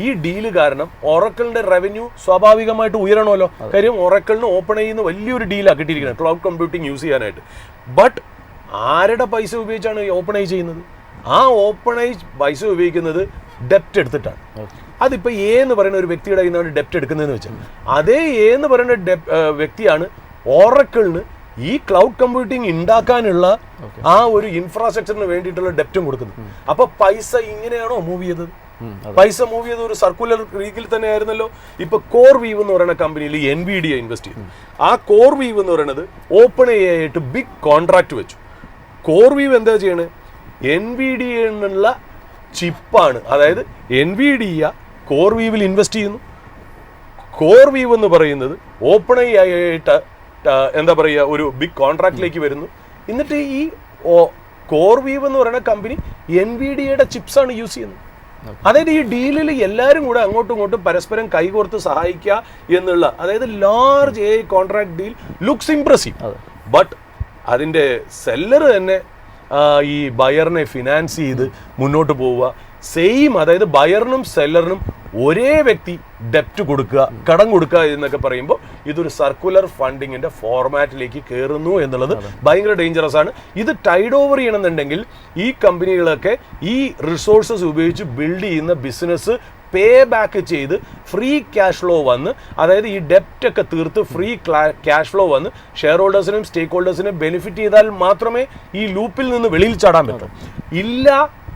ഈ ഡീല് കാരണം ഒറാക്കിളിന്റെ റവന്യൂ സ്വാഭാവികമായിട്ട് ഉയരണമല്ലോ. കാര്യം ഒറാക്കിളിന് ഓപ്പൺ ചെയ്യുന്ന വലിയൊരു ഡീലാണ് കിട്ടിയിരിക്കുന്നത് ക്ലൗഡ് കമ്പ്യൂട്ടിംഗ് യൂസ് ചെയ്യാനായിട്ട്. ബട്ട് ആരുടെ പൈസ ഉപയോഗിച്ചാണ് ഈ ഓപ്പൺ ഐ ചെയ്യുന്നത്? ആ ഓപ്പൺ ഐ പൈസ ഉപയോഗിക്കുന്നത് ഡെപ്റ്റ് എടുത്തിട്ടാണ്. അതിപ്പോൾ എന്ന് പറയുന്ന ഒരു വ്യക്തിയുടെ കയ്യിൽ നിന്നാണ് ഡെപ്റ്റ് എടുക്കുന്നതെന്ന് വെച്ചാൽ, അതേ എന്ന് പറയുന്ന വ്യക്തിയാണ് ഒറാക്കിളിന് ഈ ക്ലൗഡ് കമ്പ്യൂട്ടിംഗ് ഉണ്ടാക്കാനുള്ള ആ ഒരു ഇൻഫ്രാസ്ട്രക്ചറിന് വേണ്ടിയിട്ടുള്ള ഡെപ്റ്റും കൊടുക്കുന്നത്. അപ്പോൾ പൈസ ഇങ്ങനെയാണോ മൂവ് ചെയ്തത്? പൈസ മൂവ് ചെയ്ത ഒരു സർക്കുലർ രീതിയിൽ തന്നെ ആയിരുന്നല്ലോ. ഇപ്പൊ CoreWeave എന്ന് പറയുന്ന കമ്പനിയിൽ NVIDIA ഇൻവെസ്റ്റ് ചെയ്തു. ആ CoreWeave എന്ന് പറയുന്നത് ഓപ്പൺ AI ആയിട്ട് ബിഗ് കോൺട്രാക്ട് വെച്ചു. CoreWeave എന്താ ചെയ്യണേ? NVIDIA എന്നുള്ള ചിപ്പാണ്, അതായത് NVIDIA CoreWeave ഇൻവെസ്റ്റ് ചെയ്യുന്നു. CoreWeave എന്ന് പറയുന്നത് ഓപ്പൺ AI ആയിട്ട് എന്താ പറയുക ഒരു ബിഗ് കോൺട്രാക്റ്റിലേക്ക് വരുന്നു. എന്നിട്ട് ഈ CoreWeave എന്ന് പറയുന്ന കമ്പനി NVIDIAയുടെ ചിപ്സാണ് യൂസ് ചെയ്യുന്നത്. അതായത് ഈ ഡീലിൽ എല്ലാവരും കൂടെ അങ്ങോട്ടും ഇങ്ങോട്ടും പരസ്പരം കൈകോർത്ത് സഹായിക്കുക എന്നുള്ള, അതായത് large AI contract deal looks impressive. But അതിൻ്റെ സെല്ലർ തന്നെ ഈ ബയറിനെ ഫിനാൻസ് ചെയ്ത് മുന്നോട്ട് പോവുക. സെയിം, അതായത് ബയറിനും സെല്ലറിനും ഒരേ വ്യക്തി ഡെപ്റ്റ് കൊടുക്കുക, കടം കൊടുക്കുക എന്നൊക്കെ പറയുമ്പോൾ ഇതൊരു സർക്കുലർ ഫണ്ടിങ്ങിൻ്റെ ഫോർമാറ്റിലേക്ക് കയറുന്നു എന്നുള്ളത് ഭയങ്കര ഡേഞ്ചറസ് ആണ്. ഇത് ടൈഡ് ഓവർ ചെയ്യണമെന്നുണ്ടെങ്കിൽ ഈ കമ്പനികളൊക്കെ ഈ റിസോഴ്സസ് ഉപയോഗിച്ച് ബിൽഡ് ചെയ്യുന്ന ബിസിനസ് പേ ബാക്ക് ചെയ്ത് ഫ്രീ ക്യാഷ് ഫ്ലോ വന്ന്, അതായത് ഈ ഡെപ്റ്റ് ഒക്കെ തീർത്ത് ഫ്രീ ക്യാഷ് ഫ്ലോ വന്ന് ഷെയർ ഹോൾഡേഴ്സിനും സ്റ്റേക്ക് ഹോൾഡേഴ്സിനും ബെനിഫിറ്റ് ചെയ്താൽ മാത്രമേ ഈ ലൂപ്പിൽ നിന്ന് വെളിയിൽ ചാടാൻ പറ്റൂ. ഇല്ല,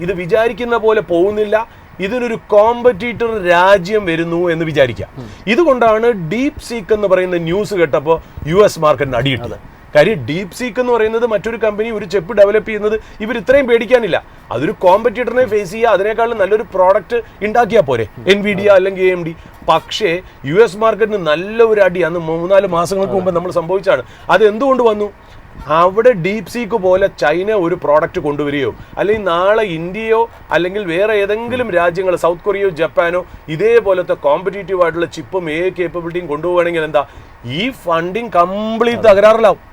ഇത് വിചാരിക്കുന്ന പോലെ പോകുന്നില്ല, ഇതിനൊരു കോമ്പറ്റീറ്റർ രാജ്യം വരുന്നു എന്ന് വിചാരിക്കാം. ഇതുകൊണ്ടാണ് ഡീപ് സീക്ക് എന്ന് പറയുന്ന ന്യൂസ് കേട്ടപ്പോൾ US മാർക്കറ്റിന് അടിയിട്ടത്. കാര്യം ഡീപ് സീക്ക് എന്ന് പറയുന്നത് മറ്റൊരു കമ്പനി ഒരു ചെപ്പ് ഡെവലപ്പ് ചെയ്യുന്നത് ഇവർ ഇത്രയും പേടിക്കാനില്ല. അതൊരു കോമ്പറ്റീറ്ററിനെ ഫേസ് ചെയ്യുക, അതിനേക്കാളും നല്ലൊരു പ്രോഡക്റ്റ് ഉണ്ടാക്കിയാൽ പോരെ, NVIDIA അല്ലെങ്കിൽ AMD. പക്ഷേ US മാർക്കറ്റിന് നല്ല ഒരു അടി അന്ന് 3-4 മാസങ്ങൾക്ക് മുമ്പ് നമ്മൾ സംഭവിച്ചാണ്. അത് എന്തുകൊണ്ട് വന്നു? അവിടെ ഡീപ് സീക്ക് പോലെ ചൈന ഒരു പ്രോഡക്റ്റ് കൊണ്ടുവരികയോ അല്ലെങ്കിൽ നാളെ ഇന്ത്യയോ അല്ലെങ്കിൽ വേറെ ഏതെങ്കിലും രാജ്യങ്ങൾ സൗത്ത് കൊറിയയോ ജപ്പാനോ ഇതേപോലത്തെ കോമ്പറ്റീറ്റീവ് ആയിട്ടുള്ള ചിപ്പും കേപ്പബിലിറ്റിയും കൊണ്ടുപോവുകയാണെങ്കിൽ എന്താ, ഈ ഫണ്ടിങ് കംപ്ലീറ്റ് തകരാറിലാവും.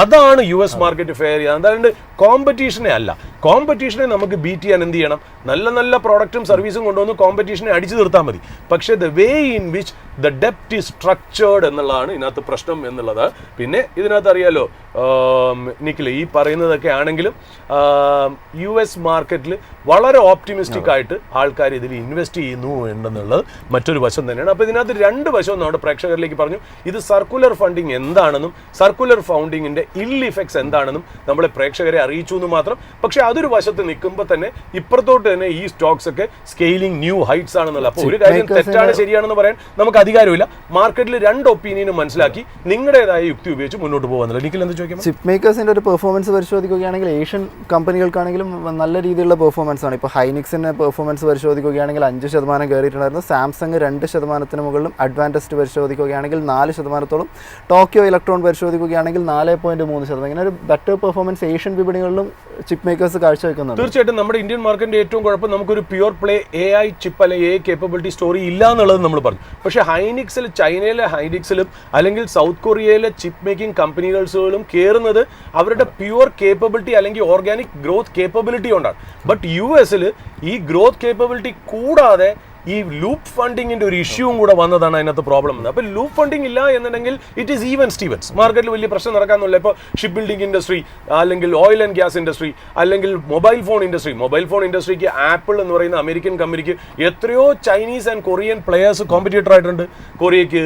അതാണ് US മാർക്കറ്റ് ഫെയർ ചെയ്യുക. അതായത് കോമ്പറ്റീഷനെ അല്ല, കോമ്പറ്റീഷനെ നമുക്ക് ബീറ്റ് ചെയ്യാൻ എന്ത് ചെയ്യണം? നല്ല നല്ല പ്രോഡക്റ്റും സർവീസും കൊണ്ടുവന്ന് കോമ്പറ്റീഷനെ അടിച്ചു തീർത്താൽ മതി. പക്ഷേ the way in which the ഡെപ്റ്റ് ഈസ് സ്ട്രക്ചേർഡ് എന്നുള്ളതാണ് ഇതിനകത്ത് പ്രശ്നം എന്നുള്ളത്. പിന്നെ ഇതിനകത്ത് അറിയാലോ നിഖിൽ, ഈ പറയുന്നതൊക്കെ ആണെങ്കിലും US മാർക്കറ്റിൽ വളരെ ഓപ്റ്റിമിസ്റ്റിക് ആയിട്ട് ആൾക്കാർ ഇതിൽ ഇൻവെസ്റ്റ് ചെയ്യുന്നു എന്നുള്ളത് മറ്റൊരു വശം തന്നെയാണ്. അപ്പോൾ ഇതിനകത്ത് 2 വശവും നമ്മുടെ പ്രേക്ഷകരിലേക്ക് പറഞ്ഞു. ഇത് സർക്കുലർ ഫണ്ടിങ് എന്താണെന്നും സർക്കുലർ ഫണ്ടിങ്ങിൻ്റെ ഇൽ ഇഫക്ട്സ് എന്താണെന്നും നമ്മളെ പ്രേക്ഷകരെ അറിയിച്ചു എന്ന് മാത്രം. പക്ഷേ അതൊരു വശത്ത് നിൽക്കുമ്പോൾ തന്നെ ഇപ്പുറത്തോട്ട് തന്നെ ഈ സ്റ്റോക്സ് ഒക്കെ സ്കെയിലിംഗ് ന്യൂ ഹൈറ്റ്സ് ആണെന്നുള്ള. അപ്പോൾ ഒരു കാര്യം തെറ്റാണ് ശരിയാണെന്ന് പറയാൻ നമുക്ക് അധികാരമില്ല. മാർക്കറ്റിൽ രണ്ട് ഒപ്പീനിയനും മനസ്സിലാക്കി നിങ്ങളുടേതായ യുക്തി ഉപയോഗിച്ച് മുന്നോട്ട് പോകാന്നുള്ള. നിഖിൽ എന്ത് ചോദിക്കാം?
ചിപ്പ് മേക്കേഴ്സിൻ്റെ ഒരു പെർഫോമൻസ് പരിശോധിക്കുകയാണെങ്കിൽ ഏഷ്യൻ കമ്പനികൾക്കാണെങ്കിലും നല്ല രീതിയിലുള്ള പെർഫോമൻസ് ആണ്. ഇപ്പോൾ ഹൈനിക്സിൻ്റെ പെർഫോമൻസ് പരിശോധിക്കുകയാണെങ്കിൽ 5% കയറിയിട്ടുണ്ടായിരുന്നു. സാംസങ് 2% മുകളിലും. അഡ്വാൻറ്റസ്റ്റ് പരിശോധിക്കുകയാണെങ്കിൽ 4%. ടോക്കിയോ ഇലക്ട്രോൺ പരിശോധിക്കുകയാണെങ്കിൽ 4.3%. ഇങ്ങനെ ഒരു ബെറ്റർ പെർഫോമൻസ് ഏഷ്യൻ വിപണികളിലും ചിപ്പ് മേക്കേഴ്സ് കാഴ്ചവെക്കുന്നുണ്ട്.
തീർച്ചയായിട്ടും നമ്മുടെ ഇന്ത്യൻ മാർക്കറ്റിന്റെ ഏറ്റവും കുഴപ്പം നമുക്കൊരു പ്യുവർ പ്ലേ AI ചിപ്പ് അല്ലെങ്കിൽ AI കേപ്പബിലിറ്റി സ്റ്റോറി ഇല്ല എന്നുള്ളത് നമ്മൾ പറഞ്ഞു. പക്ഷേ ഹൈനിക്സിൽ, ചൈനയിലെ ഹൈനിക്സിലും അല്ലെങ്കിൽ സൗത്ത് കൊറിയയിലെ ചിപ്പ് മേക്കിംഗ് കമ്പനികൾസുകളും കയറുന്നത് അവരുടെ പ്യുവർ കേപ്പബിലിറ്റി അല്ലെങ്കിൽ ഓർഗാനിക് ഗ്രോത്ത് കേപ്പബിലിറ്റി കൊണ്ടാണ്. ബട്ട് US ഈ ഗ്രോത്ത് കേപ്പബിലിറ്റി കൂടാതെ ഈ ലൂപ്പ് ഫണ്ടിങ്ങിന്റെ ഒരു ഇഷ്യൂവും കൂടെ വന്നതാണ് അതിനകത്ത് പ്രോബ്ലം വന്നത്. അപ്പോൾ ലൂപ്പ് ഫണ്ടിങ് ഇല്ല എന്നുണ്ടെങ്കിൽ ഇറ്റ് ഈസ് ഈവൻ സ്റ്റീവൻസ്. മാർക്കറ്റിൽ വലിയ പ്രശ്നം നടക്കാമെന്നില്ല. ഇപ്പോൾ ഷിപ്പ് ബിൽഡിംഗ് ഇൻഡസ്ട്രി, അല്ലെങ്കിൽ ഓയിൽ ആൻഡ് ഗ്യാസ് ഇൻഡസ്ട്രി, അല്ലെങ്കിൽ mobile phone industry. Mobile phone ഇൻഡസ്ട്രിക്ക് ആപ്പിൾ എന്ന് പറയുന്ന അമേരിക്കൻ കമ്പനിക്ക് എത്രയോ Chinese and Korean players competitor ആയിട്ടുണ്ട്. കൊറിയയ്ക്ക്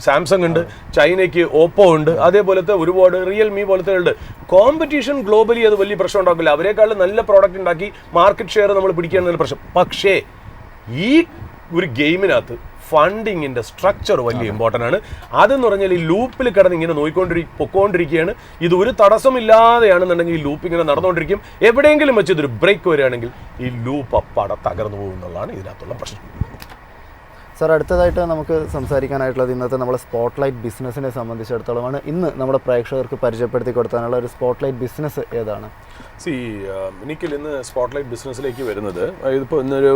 സാംസങ് ഉണ്ട്, ചൈനയ്ക്ക് ഓപ്പോ ഉണ്ട്, അതേപോലത്തെ ഒരുപാട് റിയൽമി പോലത്തെ ഉണ്ട്. കോമ്പറ്റീഷൻ ഗ്ലോബലി അത് വലിയ പ്രശ്നം ഉണ്ടാക്കില്ല. അവരെക്കാളും നല്ല പ്രോഡക്റ്റ് ഉണ്ടാക്കി മാർക്കറ്റ് ഷെയർ നമ്മൾ പിടിക്കുകയാണെന്നൊരു പ്രശ്നം. പക്ഷേ ഈ ഒരു ഗെയിമിനകത്ത് ഫണ്ടിങ്ങിൻ്റെ സ്ട്രക്ചർ വലിയ ഇമ്പോർട്ടൻ്റ് ആണ്. അതെന്ന് പറഞ്ഞാൽ ഈ ലൂപ്പിൽ കിടന്ന് ഇങ്ങനെ പൊക്കോണ്ടിരിക്കുകയാണ്. ഇത് ഒരു തടസ്സമില്ലാതെയാണെന്നുണ്ടെങ്കിൽ ഈ ലൂപ്പ് ഇങ്ങനെ നടന്നുകൊണ്ടിരിക്കും. എവിടെയെങ്കിലും വെച്ച് ഇതൊരു ബ്രേക്ക് വരികയാണെങ്കിൽ ഈ ലൂപ്പ് അപ്പാടെ തകർന്നു പോകും എന്നുള്ളതാണ് ഇതിനകത്തുള്ള പ്രശ്നം.
സാർ, അടുത്തതായിട്ട് നമുക്ക് സംസാരിക്കാനായിട്ടുള്ളത് ഇന്നത്തെ നമ്മുടെ സ്പോട്ട്ലൈറ്റ് ബിസിനസ്സിനെ സംബന്ധിച്ചിടത്തോളമാണ്. ഇന്ന് നമ്മുടെ പ്രേക്ഷകർക്ക് പരിചയപ്പെടുത്തി കൊടുക്കാനുള്ള ഒരു സ്പോട്ട്ലൈറ്റ് ബിസിനസ് ഏതാണ്?
എനിക്കിൽ ഇന്ന് സ്പോട്ട്ലൈറ്റ് ബിസിനസ്സിലേക്ക് വരുന്നത്, ഇതിപ്പോൾ ഇന്നൊരു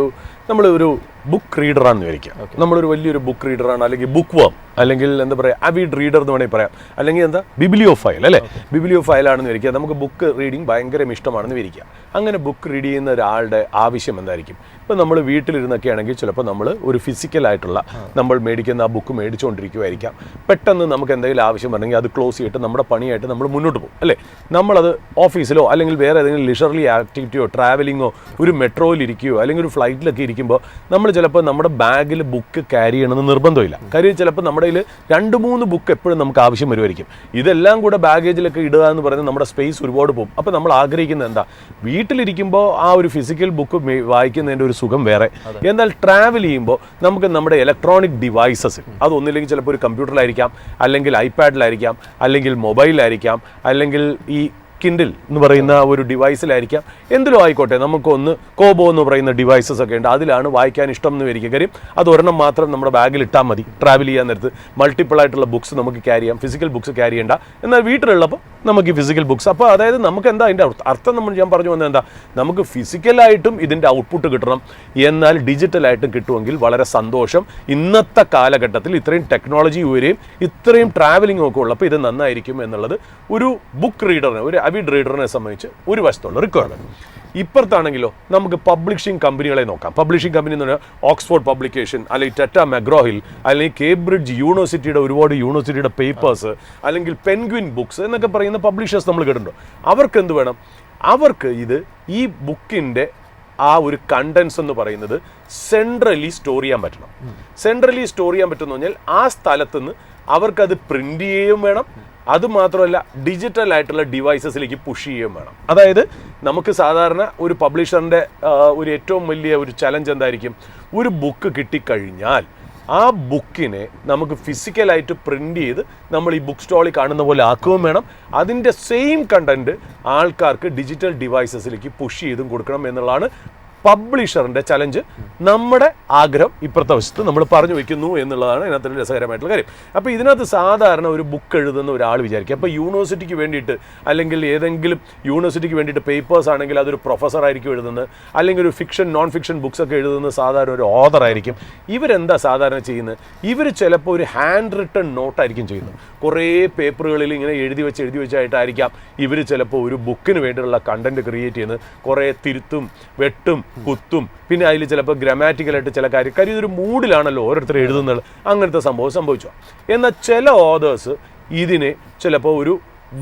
നമ്മളൊരു ബുക്ക് റീഡറാണെന്ന് വിചാരിക്കാം. നമ്മളൊരു വലിയൊരു ബുക്ക് റീഡറാണ്, അല്ലെങ്കിൽ ബുക്ക് വർം, അല്ലെങ്കിൽ എന്താ പറയുക അവിഡ് റീഡർ എന്ന് വേണമെങ്കിൽ പറയാം, അല്ലെങ്കിൽ എന്താ ബിബിലിയോഫൈൽ അല്ലേ, ബിബിലിയോഫൈലാണെന്ന് വിചാരിക്കുക. നമുക്ക് ബുക്ക് റീഡിങ് ഭയങ്കര ഇഷ്ടമാണെന്ന് വിചാരിക്കുക. അങ്ങനെ ബുക്ക് റീഡ് ചെയ്യുന്ന ഒരാളുടെ ആവശ്യം എന്തായിരിക്കും? ഇപ്പം നമ്മൾ വീട്ടിലിരുന്നൊക്കെ ആണെങ്കിൽ ചിലപ്പോൾ നമ്മൾ ഒരു ഫിസിക്കലായിട്ടുള്ള നമ്മൾ മേടിക്കുന്ന ആ ബുക്ക് മേടിച്ചുകൊണ്ടിരിക്കുമായിരിക്കാം. പെട്ടെന്ന് നമുക്ക് എന്തെങ്കിലും ആവശ്യം വരണമെങ്കിൽ അത് ക്ലോസ് ചെയ്തിട്ട് നമ്മുടെ പണിയായിട്ട് നമ്മൾ മുന്നോട്ട് പോകും അല്ലേ. നമ്മളത് ഓഫീസിലോ അല്ലെങ്കിൽ വേറെ ഏതെങ്കിലും ലിഷർലി ആക്ടിവിറ്റിയോ ട്രാവലിങ്ങോ ഒരു മെട്രോയിൽ ഇരിക്കുകയോ അല്ലെങ്കിൽ ഒരു ഫ്ലൈറ്റിലൊക്കെ ഇരിക്കുമ്പോൾ നമ്മൾ ചിലപ്പോൾ നമ്മുടെ ബാഗിൽ ബുക്ക് ക്യാരി ചെയ്യണമെന്ന് നിർബന്ധമില്ല. കാര്യം ചിലപ്പോൾ നമ്മുടെ കയ്യിൽ 2-3 ബുക്ക് എപ്പോഴും നമുക്ക് ആവശ്യം വരുമായിരിക്കും. ഇതെല്ലാം കൂടെ ബാഗേജിലൊക്കെ ഇടുക എന്ന് പറയുന്നത് നമ്മുടെ സ്പേസ് ഒരുപാട് പോകും. അപ്പോൾ നമ്മൾ ആഗ്രഹിക്കുന്നത് എന്താ? വീട്ടിലിരിക്കുമ്പോൾ ആ ഒരു ഫിസിക്കൽ ബുക്ക് വായിക്കുന്നതിൻ്റെ ഒരു സുഖം വേറെ. എന്നാൽ ട്രാവൽ ചെയ്യുമ്പോൾ നമുക്ക് നമ്മുടെ ഇലക്ട്രോണിക് ഡിവൈസസ്, അതൊന്നില്ലെങ്കിൽ ചിലപ്പോൾ ഒരു കമ്പ്യൂട്ടറിലായിരിക്കാം, അല്ലെങ്കിൽ ഐപാഡിലായിരിക്കാം, അല്ലെങ്കിൽ മൊബൈലിലായിരിക്കാം, അല്ലെങ്കിൽ ഈ കിൻഡിൽ എന്ന് പറയുന്ന ഒരു ഡിവൈസിലായിരിക്കാം, എന്തിലും ആയിക്കോട്ടെ. നമുക്കൊന്ന് കോബോ എന്ന് പറയുന്ന ഡിവൈസസ് ഒക്കെ ഉണ്ട്, അതിലാണ് വായിക്കാൻ ഇഷ്ടം എന്ന് വരിക. കാര്യം അത് ഒരെണ്ണം മാത്രം നമ്മുടെ ബാഗിൽ ഇട്ടാൽ മതി. ട്രാവൽ ചെയ്യാൻ നേരത്ത് മൾട്ടിപ്പിൾ ആയിട്ടുള്ള ബുക്സ് നമുക്ക് ക്യാരി ചെയ്യാം, ഫിസിക്കൽ ബുക്സ് ക്യാരി ചെയ്യേണ്ട. എന്നാൽ വീട്ടിലുള്ളപ്പോൾ നമുക്ക് ഈ ഫിസിക്കൽ ബുക്സ്. അപ്പോൾ അതായത് നമുക്ക് എന്താ അതിൻ്റെ അർത്ഥം? ഞാൻ പറഞ്ഞു വന്നത് എന്താ, നമുക്ക് ഫിസിക്കലായിട്ടും ഇതിൻ്റെ ഔട്ട്പുട്ട് കിട്ടണം, എന്നാൽ ഡിജിറ്റലായിട്ടും കിട്ടുമെങ്കിൽ വളരെ സന്തോഷം. ഇന്നത്തെ കാലഘട്ടത്തിൽ ഇത്രയും ടെക്നോളജി വരെയും ഇത്രയും ട്രാവലിംഗ് ഒക്കെ ഉള്ളപ്പോൾ ഇത് നന്നായിരിക്കും എന്നുള്ളത് ഒരു ബുക്ക് റീഡറിന്, ഒരു അവിഡ് റീഡറിനെ സംബന്ധിച്ച് ഒരു വശത്തുള്ള റിക്വയർമെൻറ്റ്. ഇപ്പുറത്താണെങ്കിലോ നമുക്ക് പബ്ലിഷിംഗ് കമ്പനികളെ നോക്കാം. പബ്ലിഷിംഗ് കമ്പനി എന്ന് പറഞ്ഞാൽ ഓക്സ്ഫോർഡ് പബ്ലിക്കേഷൻ, അല്ലെങ്കിൽ ടെറ്റ മെഗ്രോഹിൽ, അല്ലെങ്കിൽ കേംബ്രിഡ്ജ് യൂണിവേഴ്സിറ്റിയുടെ ഒരുപാട് യൂണിവേഴ്സിറ്റിയുടെ പേപ്പേഴ്സ്, അല്ലെങ്കിൽ പെൻഗ്വിൻ ബുക്സ് എന്നൊക്കെ പറയുന്ന പബ്ലിഷേഴ്സ് നമ്മൾ കേട്ടിട്ടുണ്ടോ. അവർക്ക് എന്ത് വേണം? അവർക്ക് ഈ ബുക്കിൻ്റെ ആ ഒരു കണ്ടൻസ് എന്ന് പറയുന്നത് സെൻട്രലി സ്റ്റോർ ചെയ്യാൻ പറ്റണം. സെൻട്രലി സ്റ്റോർ ചെയ്യാൻ പറ്റുമെന്ന് പറഞ്ഞാൽ ആ സ്ഥലത്തുനിന്ന് അവർക്കത് പ്രിൻ്റ് ചെയ്യുകയും വേണം. അതുമാത്രമല്ല ഡിജിറ്റൽ ആയിട്ടുള്ള ഡിവൈസസിലേക്ക് പുഷ് ചെയ്യുകയും വേണം. അതായത് നമുക്ക് സാധാരണ ഒരു പബ്ലിഷറിൻ്റെ ഒരു ഏറ്റവും വലിയ ഒരു ചലഞ്ച് എന്തായിരിക്കും? ഒരു ബുക്ക് കിട്ടിക്കഴിഞ്ഞാൽ ആ ബുക്കിനെ നമുക്ക് ഫിസിക്കലായിട്ട് പ്രിൻ്റ് ചെയ്ത് നമ്മൾ ഈ ബുക്ക് സ്റ്റോളിൽ കാണുന്ന പോലെ ആക്കുകയും വേണം. അതിൻ്റെ സെയിം കണ്ടൻറ്റ് ആൾക്കാർക്ക് ഡിജിറ്റൽ ഡിവൈസസിലേക്ക് പുഷ് ചെയ്തും കൊടുക്കണം എന്നുള്ളതാണ് പബ്ലിഷറിൻ്റെ ചലഞ്ച്. നമ്മുടെ ആഗ്രഹം ഇപ്പുറത്തെ വശത്ത് നമ്മൾ പറഞ്ഞു വയ്ക്കുന്നു എന്നുള്ളതാണ് ഇതിനകത്തൊരു രസകരമായിട്ടുള്ള കാര്യം. അപ്പോൾ ഇതിനകത്ത് സാധാരണ ഒരു ബുക്ക് എഴുതുന്ന ഒരാൾ വിചാരിക്കുക, അപ്പോൾ യൂണിവേഴ്സിറ്റിക്ക് വേണ്ടിയിട്ട് അല്ലെങ്കിൽ ഏതെങ്കിലും യൂണിവേഴ്സിറ്റിക്ക് വേണ്ടിയിട്ട് പേപ്പേഴ്സ് ആണെങ്കിൽ അതൊരു പ്രൊഫസറായിരിക്കും എഴുതുന്നത്, അല്ലെങ്കിൽ ഒരു ഫിക്ഷൻ നോൺ ഫിക്ഷൻ ബുക്സ് ഒക്കെ എഴുതുന്നത് സാധാരണ ഒരു ഓതറായിരിക്കും. ഇവരെന്താ സാധാരണ ചെയ്യുന്നത്? ഇവർ ചിലപ്പോൾ ഒരു ഹാൻഡ് റിട്ടൺ നോട്ടായിരിക്കും ചെയ്യുന്നത്. കുറേ പേപ്പറുകളിൽ ഇങ്ങനെ എഴുതി വെച്ചായിട്ടായിരിക്കാം ഇവർ ചിലപ്പോൾ ഒരു ബുക്കിന് വേണ്ടിയുള്ള കണ്ടന്റ് ക്രിയേറ്റ് ചെയ്യുന്നത്. കുറേ തിരുത്തും വെട്ടും കുത്തും, പിന്നെ അതിൽ ചിലപ്പോൾ ഗ്രാമാറ്റിക്കലായിട്ട് ചില കാര്യം ഇതൊരു മൂഡിലാണല്ലോ ഓരോരുത്തർ എഴുതുന്നത്. അങ്ങനത്തെ സംഭവിച്ചു. എന്നാൽ ചില ഓതേഴ്സ് ഇതിനെ ചിലപ്പോൾ ഒരു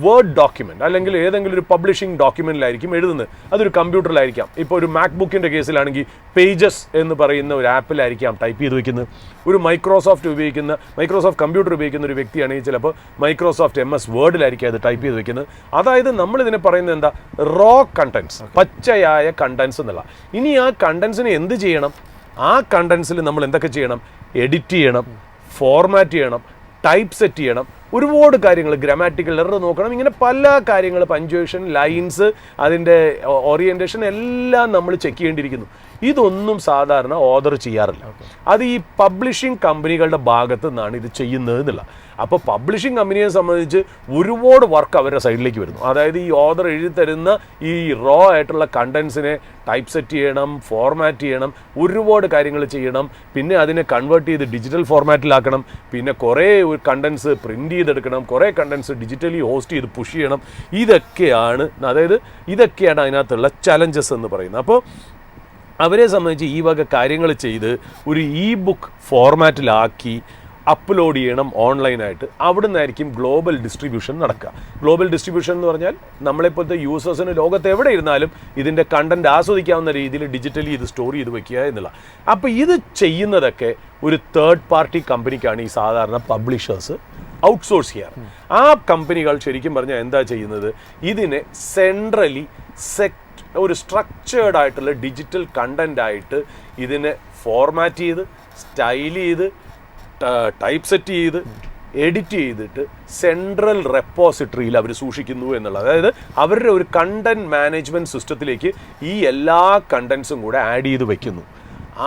വേർഡ് ഡോക്യുമെന്റ് അല്ലെങ്കിൽ ഏതെങ്കിലും ഒരു പബ്ലിഷിംഗ് ഡോക്യുമെന്റിലായിരിക്കും എഴുതുന്നത്. അതൊരു കമ്പ്യൂട്ടറിലായിരിക്കാം. ഇപ്പോൾ ഒരു മാക് ബുക്കിന്റെ കേസിലാണെങ്കിൽ പേജസ് എന്ന് പറയുന്ന ഒരു ആപ്പിലായിരിക്കാം ടൈപ്പ് ചെയ്ത് വെക്കുന്നത്. ഒരു മൈക്രോസോഫ്റ്റ് കമ്പ്യൂട്ടർ ഉപയോഗിക്കുന്ന ഒരു വ്യക്തിയാണെങ്കിൽ ചിലപ്പോൾ മൈക്രോസോഫ്റ്റ് MS വേർഡിലായിരിക്കും അത് ടൈപ്പ് ചെയ്ത് വെക്കുന്നത്. അതായത് നമ്മൾ ഇതിനെ പറയുന്നത് എന്താ, റോ കണ്ടന്റ്സ്, പച്ചയായ കണ്ടന്റ്സ് എന്നുള്ള. ഇനി ആ കണ്ടന്റ്സിനെ എന്ത് ചെയ്യണം? ആ കണ്ടന്റ്സിൽ നമ്മൾ എന്തൊക്കെ ചെയ്യണം? എഡിറ്റ് ചെയ്യണം, ഫോർമാറ്റ് ചെയ്യണം, ടൈപ്പ് സെറ്റ് ചെയ്യണം, ഒരുപാട് കാര്യങ്ങൾ, ഗ്രാമാറ്റിക്കൽ എറർ നോക്കണം, ഇങ്ങനെ പല കാര്യങ്ങൾ, പഞ്ച്വേഷൻ, ലൈൻസ്, അതിൻ്റെ ഓറിയൻറ്റേഷൻ എല്ലാം നമ്മൾ ചെക്ക് ചെയ്യേണ്ടിയിരിക്കുന്നു. ഇതൊന്നും സാധാരണ ഓതർ ചെയ്യാറില്ല. അത് ഈ പബ്ലിഷിംഗ് കമ്പനികളുടെ ഭാഗത്തു നിന്നാണ് ഇത് ചെയ്യുന്നത് എന്നുള്ള. അപ്പോൾ പബ്ലിഷിംഗ് കമ്പനിയെ സംബന്ധിച്ച് ഒരുപാട് വർക്ക് അവരുടെ സൈഡിലേക്ക് വരുന്നു. അതായത് ഈ ഓതർ എഴുതി തരുന്ന ഈ റോ ആയിട്ടുള്ള കണ്ടൻസിനെ ടൈപ്പ് സെറ്റ് ചെയ്യണം, ഫോർമാറ്റ് ചെയ്യണം, ഒരുപാട് കാര്യങ്ങൾ ചെയ്യണം. പിന്നെ അതിനെ കൺവേർട്ട് ചെയ്ത് ഡിജിറ്റൽ ഫോർമാറ്റിലാക്കണം. പിന്നെ കുറേ കണ്ടൻസ് പ്രിൻറ്റ് ചെയ്തെടുക്കണം, കുറേ കണ്ടൻസ് ഡിജിറ്റലി ഹോസ്റ്റ് ചെയ്ത് പുഷ് ചെയ്യണം. ഇതൊക്കെയാണ് അതിനകത്തുള്ള ചലഞ്ചസ് എന്ന് പറയുന്നത്. അപ്പോൾ അവരെ സംബന്ധിച്ച് ഈ വക കാര്യങ്ങൾ ചെയ്ത് ഒരു ബുക്ക് ഫോർമാറ്റിലാക്കി അപ്ലോഡ് ചെയ്യണം ഓൺലൈനായിട്ട്. അവിടെ നിന്നായിരിക്കും ഗ്ലോബൽ ഡിസ്ട്രിബ്യൂഷൻ നടക്കുക. ഗ്ലോബൽ ഡിസ്ട്രിബ്യൂഷൻ എന്ന് പറഞ്ഞാൽ നമ്മളെപ്പോഴത്തെ യൂസേഴ്സിന് ലോകത്ത് എവിടെ ഇരുന്നാലും ഇതിൻ്റെ കണ്ടന്റ് ആസ്വദിക്കാവുന്ന രീതിയിൽ ഡിജിറ്റലി ഇത് സ്റ്റോർ ചെയ്ത് വെക്കുക എന്നുള്ള. അപ്പോൾ ഇത് ചെയ്യുന്നതൊക്കെ ഒരു തേർഡ് പാർട്ടി കമ്പനിക്കാണ് ഈ സാധാരണ പബ്ലിഷേഴ്സ് ഔട്ട്സോഴ്സ് ചെയ്യാറ്. ആ കമ്പനികൾ ശരിക്കും പറഞ്ഞാൽ എന്താ ചെയ്യുന്നത്, ഇതിനെ സെൻട്രലി ഒരു സ്ട്രക്ചേർഡ് ആയിട്ടുള്ള ഡിജിറ്റൽ കണ്ടന്റ് ആയിട്ട് ഇതിനെ ഫോർമാറ്റ് ചെയ്ത്, സ്റ്റൈൽ ചെയ്ത്, ടൈപ്പ് സെറ്റ് ചെയ്ത്, എഡിറ്റ് ചെയ്തിട്ട് സെൻട്രൽ റെപ്പോസിറ്ററിയിൽ അവർ സൂക്ഷിക്കുന്നു എന്നുള്ളത്. അതായത് അവരുടെ ഒരു കണ്ടന്റ് മാനേജ്മെൻറ്റ് സിസ്റ്റത്തിലേക്ക് ഈ എല്ലാ കണ്ടൻസും കൂടെ ആഡ് ചെയ്ത് വെക്കുന്നു.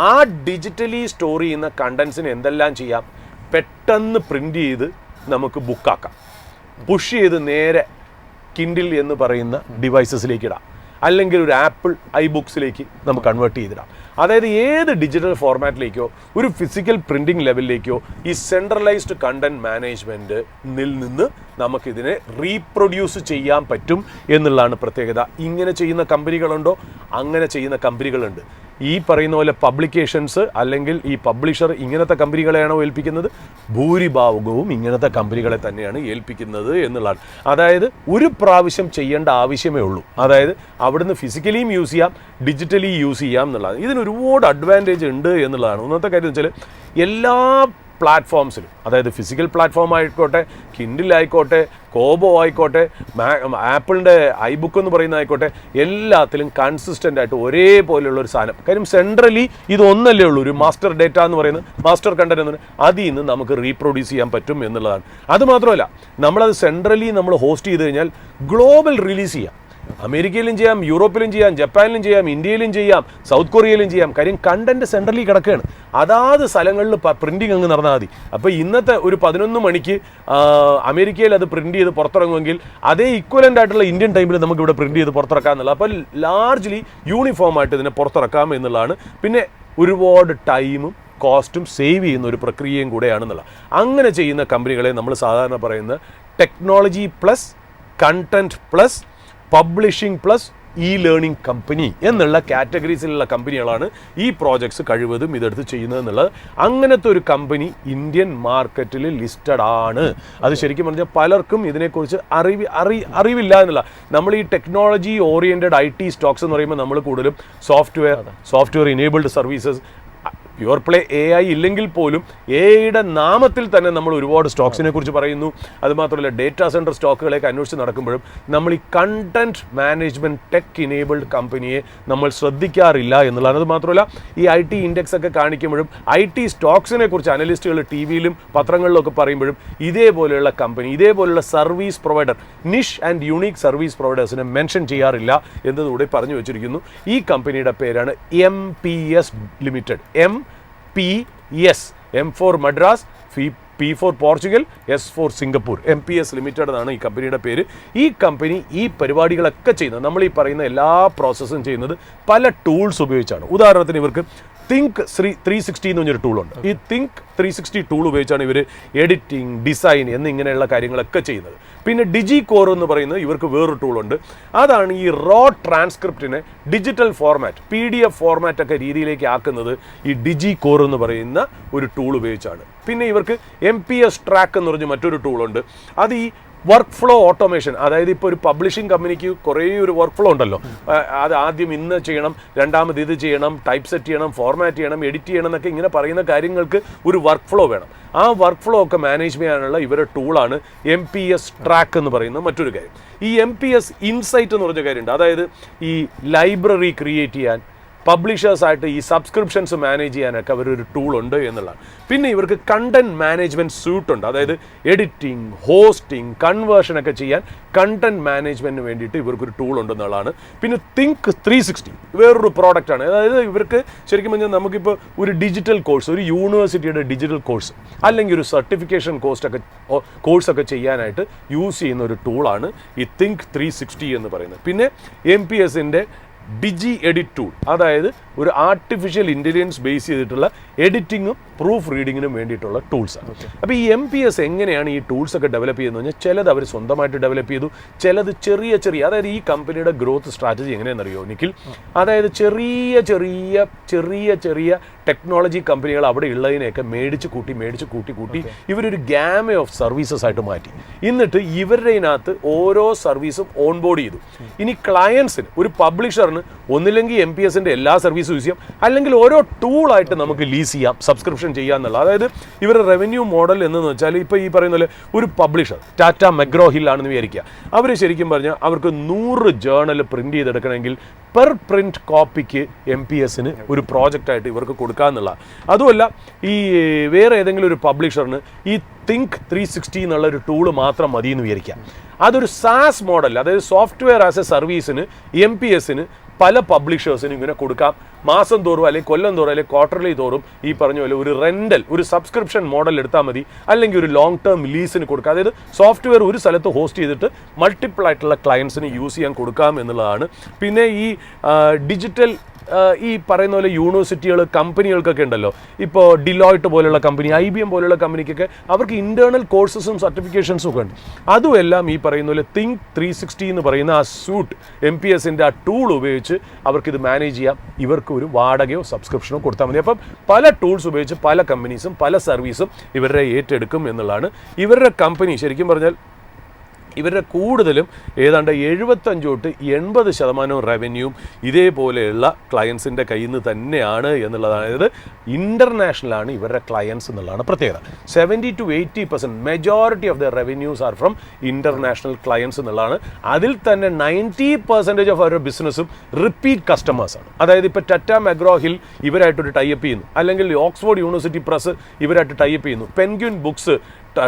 ആ ഡിജിറ്റലി സ്റ്റോർ ചെയ്യുന്ന കണ്ടൻസിന് എന്തെല്ലാം ചെയ്യാം? പെട്ടെന്ന് പ്രിൻ്റ് ചെയ്ത് നമുക്ക് ബുക്കാക്കാം, പുഷ് ചെയ്ത് നേരെ കിൻഡിൽ എന്ന് പറയുന്ന ഡിവൈസസിലേക്ക് ഇടാം, അല്ലെങ്കിൽ ഒരു ആപ്പിൾ iBooksലേക്ക് നമുക്ക് കൺവേർട്ട് ചെയ്തിടാം. അതായത് ഏത് ഡിജിറ്റൽ ഫോർമാറ്റിലേക്കോ ഒരു ഫിസിക്കൽ പ്രിൻറ്റിംഗ് ലെവലിലേക്കോ ഈ സെൻട്രലൈസ്ഡ് കണ്ടന്റ് മാനേജ്മെൻറ്റിൽ നിന്ന് നമുക്കിതിനെ റീപ്രൊഡ്യൂസ് ചെയ്യാൻ പറ്റും എന്നുള്ളതാണ് പ്രത്യേകത. ഇങ്ങനെ ചെയ്യുന്ന കമ്പനികളുണ്ടോ? അങ്ങനെ ചെയ്യുന്ന കമ്പനികളുണ്ട്. ഈ പറയുന്ന പോലെ പബ്ലിക്കേഷൻസ് അല്ലെങ്കിൽ ഈ പബ്ലിഷർ ഇങ്ങനത്തെ കമ്പനികളെയാണോ ഏൽപ്പിക്കുന്നത്? ഭൂരിഭാഗവും ഇങ്ങനത്തെ കമ്പനികളെ തന്നെയാണ് ഏൽപ്പിക്കുന്നത് എന്നുള്ളതാണ്. അതായത് ഒരു പ്രാവശ്യം ചെയ്യേണ്ട ആവശ്യമേ ഉള്ളൂ. അതായത് അവിടുന്ന് ഫിസിക്കലിയും യൂസ് ചെയ്യാം, ഡിജിറ്റലി യൂസ് ചെയ്യാം എന്നുള്ളതാണ്. ഇതിന് ഒരുപാട് അഡ്വാൻറ്റേജ് ഉണ്ട് എന്നുള്ളതാണ്. ഒന്നാമത്തെ കാര്യം എന്ന് വെച്ചാൽ എല്ലാ പ്ലാറ്റ്ഫോംസിലും, അതായത് ഫിസിക്കൽ പ്ലാറ്റ്ഫോം ആയിക്കോട്ടെ, കിൻഡിൽ ആയിക്കോട്ടെ, കോബോ ആയിക്കോട്ടെ, ആപ്പിളിൻ്റെ iBook എന്ന് പറയുന്ന ആയിക്കോട്ടെ, എല്ലാത്തിലും കൺസിസ്റ്റൻ്റ് ആയിട്ട് ഒരേപോലെയുള്ള ഒരു സാധനം. കാര്യം സെൻട്രലി ഇതൊന്നല്ലേ ഉള്ളൂ, ഒരു മാസ്റ്റർ ഡേറ്റ എന്ന് പറയുന്നത്, മാസ്റ്റർ കണ്ടന്റ് എന്ന് പറയുന്നത്, അതിൽ നിന്ന് നമുക്ക് റീപ്രൊഡ്യൂസ് ചെയ്യാൻ പറ്റും എന്നുള്ളതാണ്. അതുമാത്രമല്ല, നമ്മളത് സെൻട്രലി നമ്മൾ ഹോസ്റ്റ് ചെയ്ത് കഴിഞ്ഞാൽ ഗ്ലോബൽ റിലീസ് ചെയ്യാം. അമേരിക്കയിലും ചെയ്യാം, യൂറോപ്പിലും ചെയ്യാം, ജപ്പാനിലും ചെയ്യാം, ഇന്ത്യയിലും ചെയ്യാം, സൗത്ത് കൊറിയയിലും ചെയ്യാം. കാര്യം കണ്ടന്റ് സെൻട്രലി കിടക്കുകയാണ്. അതാത് സ്ഥലങ്ങളിൽ പ്രിന്റിംഗ് അങ്ങ് നടന്നാൽ മതി. അപ്പോൾ ഇന്നത്തെ ഒരു 11 മണിക്ക് അമേരിക്കയിൽ അത് പ്രിന്റ് ചെയ്ത് പുറത്തിറങ്ങുമെങ്കിൽ അതേ ഇക്വലൻ്റ് ആയിട്ടുള്ള ഇന്ത്യൻ ടൈമിൽ നമുക്ക് ഇവിടെ പ്രിന്റ് ചെയ്ത് പുറത്തിറക്കാം എന്നുള്ളത്. അപ്പോൾ ലാർജ്ലി യൂണിഫോം ആയിട്ട് ഇതിനെ പുറത്തിറക്കാം എന്നുള്ളതാണ്. പിന്നെ ഒരുപാട് ടൈമും കോസ്റ്റും സേവ് ചെയ്യുന്ന ഒരു പ്രക്രിയയും കൂടെയാണെന്നുള്ളത്. അങ്ങനെ ചെയ്യുന്ന കമ്പനികളെ നമ്മൾ സാധാരണ പറയുന്ന technology plus content plus publishing plus learning company എന്നുള്ള കാറ്റഗറീസിലുള്ള കമ്പനികളാണ് ഈ പ്രോജക്ട്സ് കഴിവതും ഇതെടുത്ത് ചെയ്യുന്നത് എന്നുള്ളത്. അങ്ങനത്തെ ഒരു കമ്പനി ഇന്ത്യൻ മാർക്കറ്റിൽ ലിസ്റ്റഡ് ആണ്. അത് ശരിക്കും പറഞ്ഞാൽ പലർക്കും ഇതിനെക്കുറിച്ച് അറിവില്ല എന്നുള്ള. നമ്മൾ ഈ ടെക്നോളജി ഓറിയൻറ്റഡ് IT സ്റ്റോക്സ് എന്ന് പറയുമ്പോൾ നമ്മൾ കൂടുതലും software enabled services, pure play AI ഇല്ലെങ്കിൽ പോലും AIയുടെ നാമത്തിൽ തന്നെ നമ്മൾ ഒരുപാട് സ്റ്റോക്സിനെ കുറിച്ച് പറയുന്നു. അതുമാത്രമല്ല ഡേറ്റാ സെൻറ്റർ സ്റ്റോക്കുകളെയൊക്കെ അന്വേഷിച്ച് നടക്കുമ്പോഴും നമ്മൾ ഈ കണ്ടന്റ് മാനേജ്മെൻറ്റ് ടെക് ഇനേബിൾഡ് കമ്പനിയെ നമ്മൾ ശ്രദ്ധിക്കാറില്ല എന്നുള്ളതാണ്. അതുമാത്രമല്ല ഈ IT ഇൻഡെക്സ് ഒക്കെ കാണിക്കുമ്പോഴും IT സ്റ്റോക്സിനെ കുറിച്ച് അനലിസ്റ്റുകൾ TV-യിലും പത്രങ്ങളിലൊക്കെ പറയുമ്പോഴും ഇതേപോലെയുള്ള കമ്പനി, ഇതേപോലെയുള്ള service provider, niche and unique service പ്രൊവൈഡേഴ്സിനെ മെൻഷൻ ചെയ്യാറില്ല എന്നതുകൂടെ പറഞ്ഞു വെച്ചിരിക്കുന്നു. ഈ കമ്പനിയുടെ പേരാണ് MPS limited. MPS, M for Madras, P for Portugal, S for Singapore. MPS limited എന്നാണ് ഈ കമ്പനിയുടെ പേര്. ഈ കമ്പനി ഈ പരിപാടികളൊക്കെ ചെയ്യുന്നത്, നമ്മൾ ഈ പറയുന്ന എല്ലാ പ്രോസസ്സും ചെയ്യുന്നത് പല ടൂൾസ് ഉപയോഗിച്ചാണ്. ഉദാഹരണത്തിന് ഇവർക്ക് തിങ്ക് 360 എന്ന് പറഞ്ഞൊരു ടൂളുണ്ട്. ഈ തിങ്ക് 360 ടൂൾ ഉപയോഗിച്ചാണ് ഇവർ എഡിറ്റിംഗ്, ഡിസൈൻ എന്നിങ്ങനെയുള്ള കാര്യങ്ങളൊക്കെ ചെയ്യുന്നത്. പിന്നെ ഡിജികോർ എന്ന് പറയുന്നത് ഇവർക്ക് വേറൊരു ടൂളുണ്ട്. അതാണ് ഈ റോ ട്രാൻസ്ക്രിപ്റ്റിനെ ഡിജിറ്റൽ ഫോർമാറ്റ്, PDF ഫോർമാറ്റൊക്കെ രീതിയിലേക്ക് ആക്കുന്നത് ഈ ഡിജികോർ എന്ന് പറയുന്ന ഒരു ടൂൾ ഉപയോഗിച്ചാണ്. പിന്നെ ഇവർക്ക് MPS ട്രാക്ക് എന്ന് പറഞ്ഞ് മറ്റൊരു ടൂളുണ്ട്. അത് ഈ വർക്ക് ഫ്ലോ ഓട്ടോമേഷൻ, അതായത് ഇപ്പോൾ ഒരു പബ്ലിഷിംഗ് കമ്പനിക്ക് കുറേ ഒരു വർക്ക് ഫ്ലോ ഉണ്ടല്ലോ. അത് ആദ്യം ഇന്ന് ചെയ്യണം, രണ്ടാമത് ഇത് ചെയ്യണം, ടൈപ്പ് സെറ്റ് ചെയ്യണം, ഫോർമാറ്റ് ചെയ്യണം, എഡിറ്റ് ചെയ്യണം എന്നൊക്കെ ഇങ്ങനെ പറയുന്ന കാര്യങ്ങൾക്ക് ഒരു വർക്ക് ഫ്ലോ വേണം. ആ വർക്ക് ഫ്ലോ ഒക്കെ മാനേജ് ചെയ്യാനുള്ള ഇവരുടെ ടൂളാണ് MPS ട്രാക്ക് എന്ന് പറയുന്ന മറ്റൊരു കാര്യം. ഈ MPS ഇൻസൈറ്റ് എന്ന് പറഞ്ഞ കാര്യമുണ്ട്. അതായത് ഈ ലൈബ്രറി ക്രിയേറ്റ് ചെയ്യാൻ, പബ്ലിഷേഴ്സായിട്ട് ഈ സബ്സ്ക്രിപ്ഷൻസ് മാനേജ് ചെയ്യാനൊക്കെ അവരൊരു ടൂൾ ഉണ്ട് എന്നുള്ളതാണ്. പിന്നെ ഇവർക്ക് കണ്ടന്റ് മാനേജ്മെൻറ്റ് സ്യൂട്ട് ഉണ്ട്. അതായത് എഡിറ്റിംഗ്, ഹോസ്റ്റിംഗ്, കൺവേർഷൻ ഒക്കെ ചെയ്യാൻ കണ്ടന്റ് മാനേജ്മെൻറ്റിന് വേണ്ടിയിട്ട് ഇവർക്കൊരു ടൂൾ ഉണ്ടെന്നുള്ളതാണ്. പിന്നെ തിങ്ക് 360 വേറൊരു പ്രോഡക്റ്റാണ്. അതായത് ഇവർക്ക് ശരിക്കും പറഞ്ഞാൽ നമുക്കിപ്പോൾ ഒരു ഡിജിറ്റൽ കോഴ്സ്, ഒരു യൂണിവേഴ്സിറ്റിയുടെ ഡിജിറ്റൽ കോഴ്സ് അല്ലെങ്കിൽ ഒരു സർട്ടിഫിക്കേഷൻ കോഴ്സൊക്കെ ചെയ്യാനായിട്ട് യൂസ് ചെയ്യുന്ന ഒരു ടൂളാണ് ഈ തിങ്ക് 360 എന്ന് പറയുന്നത്. പിന്നെ MPSൻ്റെ ഡിജി എഡിറ്റ് ടൂൾ, അതായത് ഒരു ആർട്ടിഫിഷ്യൽ ഇൻ്റലിജൻസ് ബേസ് ചെയ്തിട്ടുള്ള എഡിറ്റിങ്ങും പ്രൂഫ് റീഡിങ്ങിനും വേണ്ടിയിട്ടുള്ള ടൂൾസാണ്. അപ്പോൾ ഈ MPS എങ്ങനെയാണ് ഈ ടൂൾസൊക്കെ ഡെവലപ്പ് ചെയ്യുന്നത് പറഞ്ഞാൽ ചിലത് അവർ സ്വന്തമായിട്ട് ഡെവലപ്പ് ചെയ്തു, ചിലത് ചെറിയ അതായത് ഈ കമ്പനിയുടെ ഗ്രോത്ത് സ്ട്രാറ്റജി എങ്ങനെയാണെന്നറിയോ നിഖിൽ? അതായത് ചെറിയ ടെക്നോളജി കമ്പനികൾ അവിടെ ഉള്ളതിനെയൊക്കെ മേടിച്ച് കൂട്ടി ഇവരൊരു ഗാമ ഓഫ് സർവീസസ് ആയിട്ട് മാറ്റി. എന്നിട്ട് ഇവരുടെ ഇതിനകത്ത് ഓരോ സർവീസും ഓൺബോർഡ് ചെയ്തു. ഇനി ക്ലയൻസിന്, ഒരു പബ്ലിഷറിന് ഒന്നില്ലെങ്കിൽ MPSൻ്റെ എല്ലാ സർവീസും യൂസ് ചെയ്യാം, അല്ലെങ്കിൽ ഓരോ ടൂളായിട്ട് നമുക്ക് ലീസ് ചെയ്യാം, സബ്സ്ക്രിപ്ഷൻ ചെയ്യാമെന്നുള്ള. അതായത് ഇവരുടെ റവന്യൂ മോഡൽ എന്നു വെച്ചാൽ ഇപ്പോൾ ഈ പറയുന്ന പോലെ ഒരു പബ്ലിഷർ ടാറ്റ മെഗ്രോ ഹിൽ ആണെന്ന് വിചാരിക്കുക. അവർ ശരിക്കും പറഞ്ഞാൽ അവർക്ക് 100 ജേർണൽ പ്രിന്റ് ചെയ്തെടുക്കണമെങ്കിൽ പെർ പ്രിന്റ് കോപ്പിക്ക് MPSന് ഒരു പ്രോജക്റ്റായിട്ട് ഇവർക്ക് കൊടുക്കാമെന്നുള്ള. അതുമല്ല ഈ വേറെ ഏതെങ്കിലും ഒരു പബ്ലിഷറിന് ഈ തിങ്ക് 360 എന്നുള്ള ഒരു ടൂള് മാത്രം മതി എന്ന് വിചാരിക്കാം. അതൊരു SaaS മോഡൽ, അതായത് സോഫ്റ്റ്വെയർ ആസ് എ സർവീസിന് MPSന് പല പബ്ലിഷേഴ്സിനും ഇങ്ങനെ കൊടുക്കാം. മാസം തോറും അല്ലെങ്കിൽ കൊല്ലം തോറും അല്ലെങ്കിൽ ക്വാർട്ടർലി തോറും ഈ പറഞ്ഞ പോലെ ഒരു റെൻ്റൽ, ഒരു സബ്സ്ക്രിപ്ഷൻ മോഡൽ എടുത്താൽ മതി, അല്ലെങ്കിൽ ഒരു ലോങ് ടേം ലീസിന് കൊടുക്കാം. അതായത് സോഫ്റ്റ്വെയർ ഒരു സ്ഥലത്ത് ഹോസ്റ്റ് ചെയ്തിട്ട് മൾട്ടിപ്പിൾ ആയിട്ടുള്ള ക്ലയൻസിന് യൂസ് ചെയ്യാൻ കൊടുക്കാം എന്നുള്ളതാണ്. പിന്നെ ഈ ഡിജിറ്റൽ ഈ പറയുന്ന പോലെ യൂണിവേഴ്സിറ്റികൾ, കമ്പനികൾക്കൊക്കെ ഉണ്ടല്ലോ, ഇപ്പോൾ ഡിലോയ്റ്റ് പോലുള്ള കമ്പനി, IBM പോലുള്ള കമ്പനിക്കൊക്കെ അവർക്ക് ഇൻറ്റേർണൽ കോഴ്സസും സർട്ടിഫിക്കേഷൻസും ഒക്കെ ഉണ്ട്. അതുമെല്ലാം ഈ പറയുന്ന പോലെ തിങ്ക് 360 എന്ന് പറയുന്ന ആ സ്യൂട്ട് MPSൻ്റെ ആ ടൂൾ ഉപയോഗിച്ച് അവർക്കിത് മാനേജ് ചെയ്യാം. ഇവർക്ക് ഒരു വാടകയോ സബ്സ്ക്രിപ്ഷനോ കൊടുത്താൽ മതി. അപ്പം പല ടൂൾസ് ഉപയോഗിച്ച് പല കമ്പനീസും പല സർവീസും ഇവരുടെ ഏറ്റെടുക്കും എന്നുള്ളതാണ്. ഇവരുടെ കമ്പനി ശരിക്കും പറഞ്ഞാൽ ഇവരുടെ കൂടുതലും ഏതാണ്ട് 75 തൊട്ട് 80% റവന്യൂവും ഇതേപോലെയുള്ള ക്ലയൻസിൻ്റെ കയ്യിൽ നിന്ന് തന്നെയാണ് എന്നുള്ളതാണ്. അതായത് ഇൻ്റർനാഷണലാണ് ഇവരുടെ ക്ലയൻസ് എന്നുള്ളതാണ് പ്രത്യേകത. 70 to 80% majority of the revenues are from international clients എന്നുള്ളതാണ്. അതിൽ തന്നെ 90% ഓഫ് അവരുടെ ബിസിനസ്സും റിപ്പീറ്റ് കസ്റ്റമേഴ്സാണ്. അതായത് ഇപ്പോൾ ടാറ്റ മെഗ്രോ ഹിൽ ഇവരായിട്ടൊരു ടൈപ്പ് ചെയ്യുന്നു, അല്ലെങ്കിൽ ഓക്സ്ഫോർഡ് യൂണിവേഴ്സിറ്റി പ്രസ് ഇവരായിട്ട് ടൈപ്പ് ചെയ്യുന്നു, പെൻഗ്വിൻ ബുക്സ്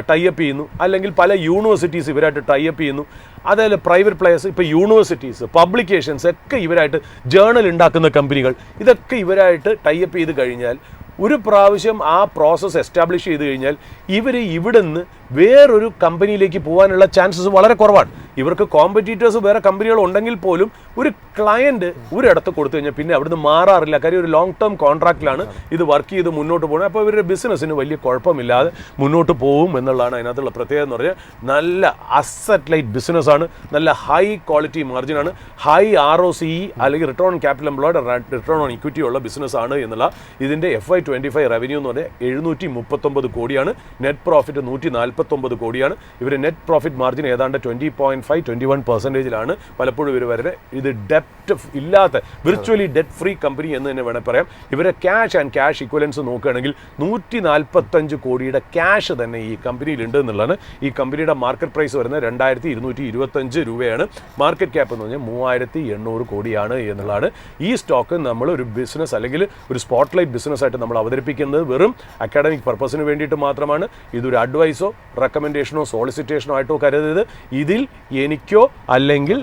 ടൈപ്പ് ചെയ്യുന്നു, അല്ലെങ്കിൽ പല യൂണിവേഴ്സിറ്റീസ് ഇവരായിട്ട് ടൈപ്പ് ചെയ്യുന്നു. അതായത് പ്രൈവറ്റ് പ്ലേയേഴ്സ്, ഇപ്പോൾ യൂണിവേഴ്സിറ്റീസ്, പബ്ലിക്കേഷൻസ് ഒക്കെ ഇവരായിട്ട്, ജേർണൽ ഉണ്ടാക്കുന്ന കമ്പനികൾ, ഇതൊക്കെ ഇവരായിട്ട് ടൈപ്പ് ചെയ്ത് കഴിഞ്ഞാൽ, ഒരു പ്രാവശ്യം ആ പ്രോസസ്സ് എസ്റ്റാബ്ലിഷ് ചെയ്ത് കഴിഞ്ഞാൽ ഇവർ ഇവിടുന്ന് വേറൊരു കമ്പനിയിലേക്ക് പോകാനുള്ള ചാൻസസ് വളരെ കുറവാണ്. ഇവർക്ക് കോമ്പറ്റീറ്റേഴ്സ് വേറെ കമ്പനികൾ ഉണ്ടെങ്കിൽ പോലും ഒരു ക്ലയൻറ്റ് ഒരിടത്ത് കൊടുത്തു കഴിഞ്ഞാൽ പിന്നെ അവിടുന്ന് മാറാറില്ല. കാര്യം ഒരു ലോങ് ടേം കോൺട്രാക്റ്റിലാണ് ഇത് വർക്ക് ചെയ്ത് മുന്നോട്ട് പോകുന്നത്. അപ്പോൾ ഇവരുടെ ബിസിനസ്സിന് വലിയ കുഴപ്പമില്ലാതെ മുന്നോട്ട് പോകും എന്നുള്ളതാണ് അതിനകത്തുള്ള പ്രത്യേകത എന്ന് പറഞ്ഞാൽ. നല്ല അസറ്റ് ലൈറ്റ് ബിസിനസ്സാണ്, നല്ല ഹൈ ക്വാളിറ്റി മാർജിനാണ്, ഹൈ ROCE അല്ലെങ്കിൽ return on capital employed, return on equity ഉള്ള ബിസിനസ്സാണ് എന്നുള്ള. ഇതിൻ്റെ FY25 റവന്യൂ എന്ന് പറഞ്ഞാൽ 739 കോടിയാണ്, നെറ്റ് പ്രോഫിറ്റ് 149 കോടിയാണ്. ഇവർ നെറ്റ് പ്രോഫിറ്റ് മാർജിൻ ഏതാണ്ട് 20.5-21% പലപ്പോഴും ഇവർ വരുന്നത്. ഇത് ഡെപ്റ്റ് ഇല്ലാത്ത വിർച്വലി ഡെറ്റ് ഫ്രീ കമ്പനി എന്ന് തന്നെ വേണമെങ്കിൽ പറയാം. ഇവരെ ക്യാഷ് ആൻഡ് ക്യാഷ് ഇക്വലൻസ് നോക്കുകയാണെങ്കിൽ 145 കോടിയുടെ ക്യാഷ് തന്നെ ഈ കമ്പനിയിലുണ്ട് എന്നുള്ളതാണ്. ഈ കമ്പനിയുടെ മാർക്കറ്റ് പ്രൈസ് വരുന്നത് 2225 രൂപയാണ്. മാർക്കറ്റ് ക്യാപ്പ് എന്ന് പറഞ്ഞാൽ 3800 കോടിയാണ് എന്നുള്ളതാണ്. ഈ സ്റ്റോക്ക് നമ്മൾ ഒരു ബിസിനസ് അല്ലെങ്കിൽ ഒരു സ്പോട്ട്ലൈറ്റ് ബിസിനസ്സായിട്ട് നമ്മൾ അവതരിപ്പിക്കുന്നത് വെറും അക്കാഡമിക് പർപ്പസിന് വേണ്ടിയിട്ട് മാത്രമാണ്. ഇതൊരു അഡ്വൈസോ റെക്കമെൻഡേഷനോ സോളിസിറ്റേഷനോ ആയിട്ടോ കരുതരുത്. ഇതിൽ എനിക്കോ അല്ലെങ്കിൽ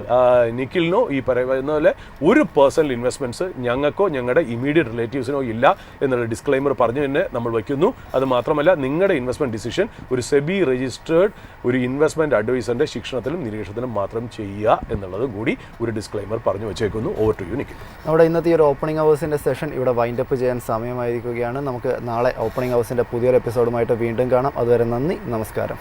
നിഖിലിനോ ഈ പറയുന്ന പോലെ ഒരു പേഴ്സണൽ ഇൻവെസ്റ്റ്മെൻറ്റ്സ് ഞങ്ങൾക്കോ ഞങ്ങളുടെ ഇമീഡിയറ്റ് റിലേറ്റീവ്സിനോ ഇല്ല എന്നുള്ള ഡിസ്ക്ലൈമർ പറഞ്ഞു തന്നെ നമ്മൾ വയ്ക്കുന്നു. അത് മാത്രമല്ല, നിങ്ങളുടെ ഇൻവെസ്റ്റ്മെൻറ്റ് ഡിസിഷൻ ഒരു സെബി രജിസ്റ്റേർഡ് ഒരു ഇൻവെസ്റ്റ്മെൻറ്റ് അഡ്വൈസറിൻ്റെ ശിക്ഷണത്തിലും നിരീക്ഷണത്തിലും മാത്രം ചെയ്യുക എന്നുള്ളത് കൂടി ഒരു ഡിസ്ക്ലൈമർ പറഞ്ഞു വെച്ചേക്കുന്നു. Over to you Nikhil.
നമ്മുടെ ഇന്നത്തെ ഈ ഒരു ഓപ്പണിംഗ് അവേഴ്സിൻ്റെ സെഷൻ ഇവിടെ വൈൻഡപ്പ് ചെയ്യാൻ സമയമായിരിക്കുകയാണ്. നമുക്ക് നാളെ ഓപ്പണിംഗ് അവേഴ്സിൻ്റെ പുതിയൊരു എപ്പിസോഡുമായിട്ട് വീണ്ടും കാണാം. അതുവരെ നന്ദി, നമസ്കാരം.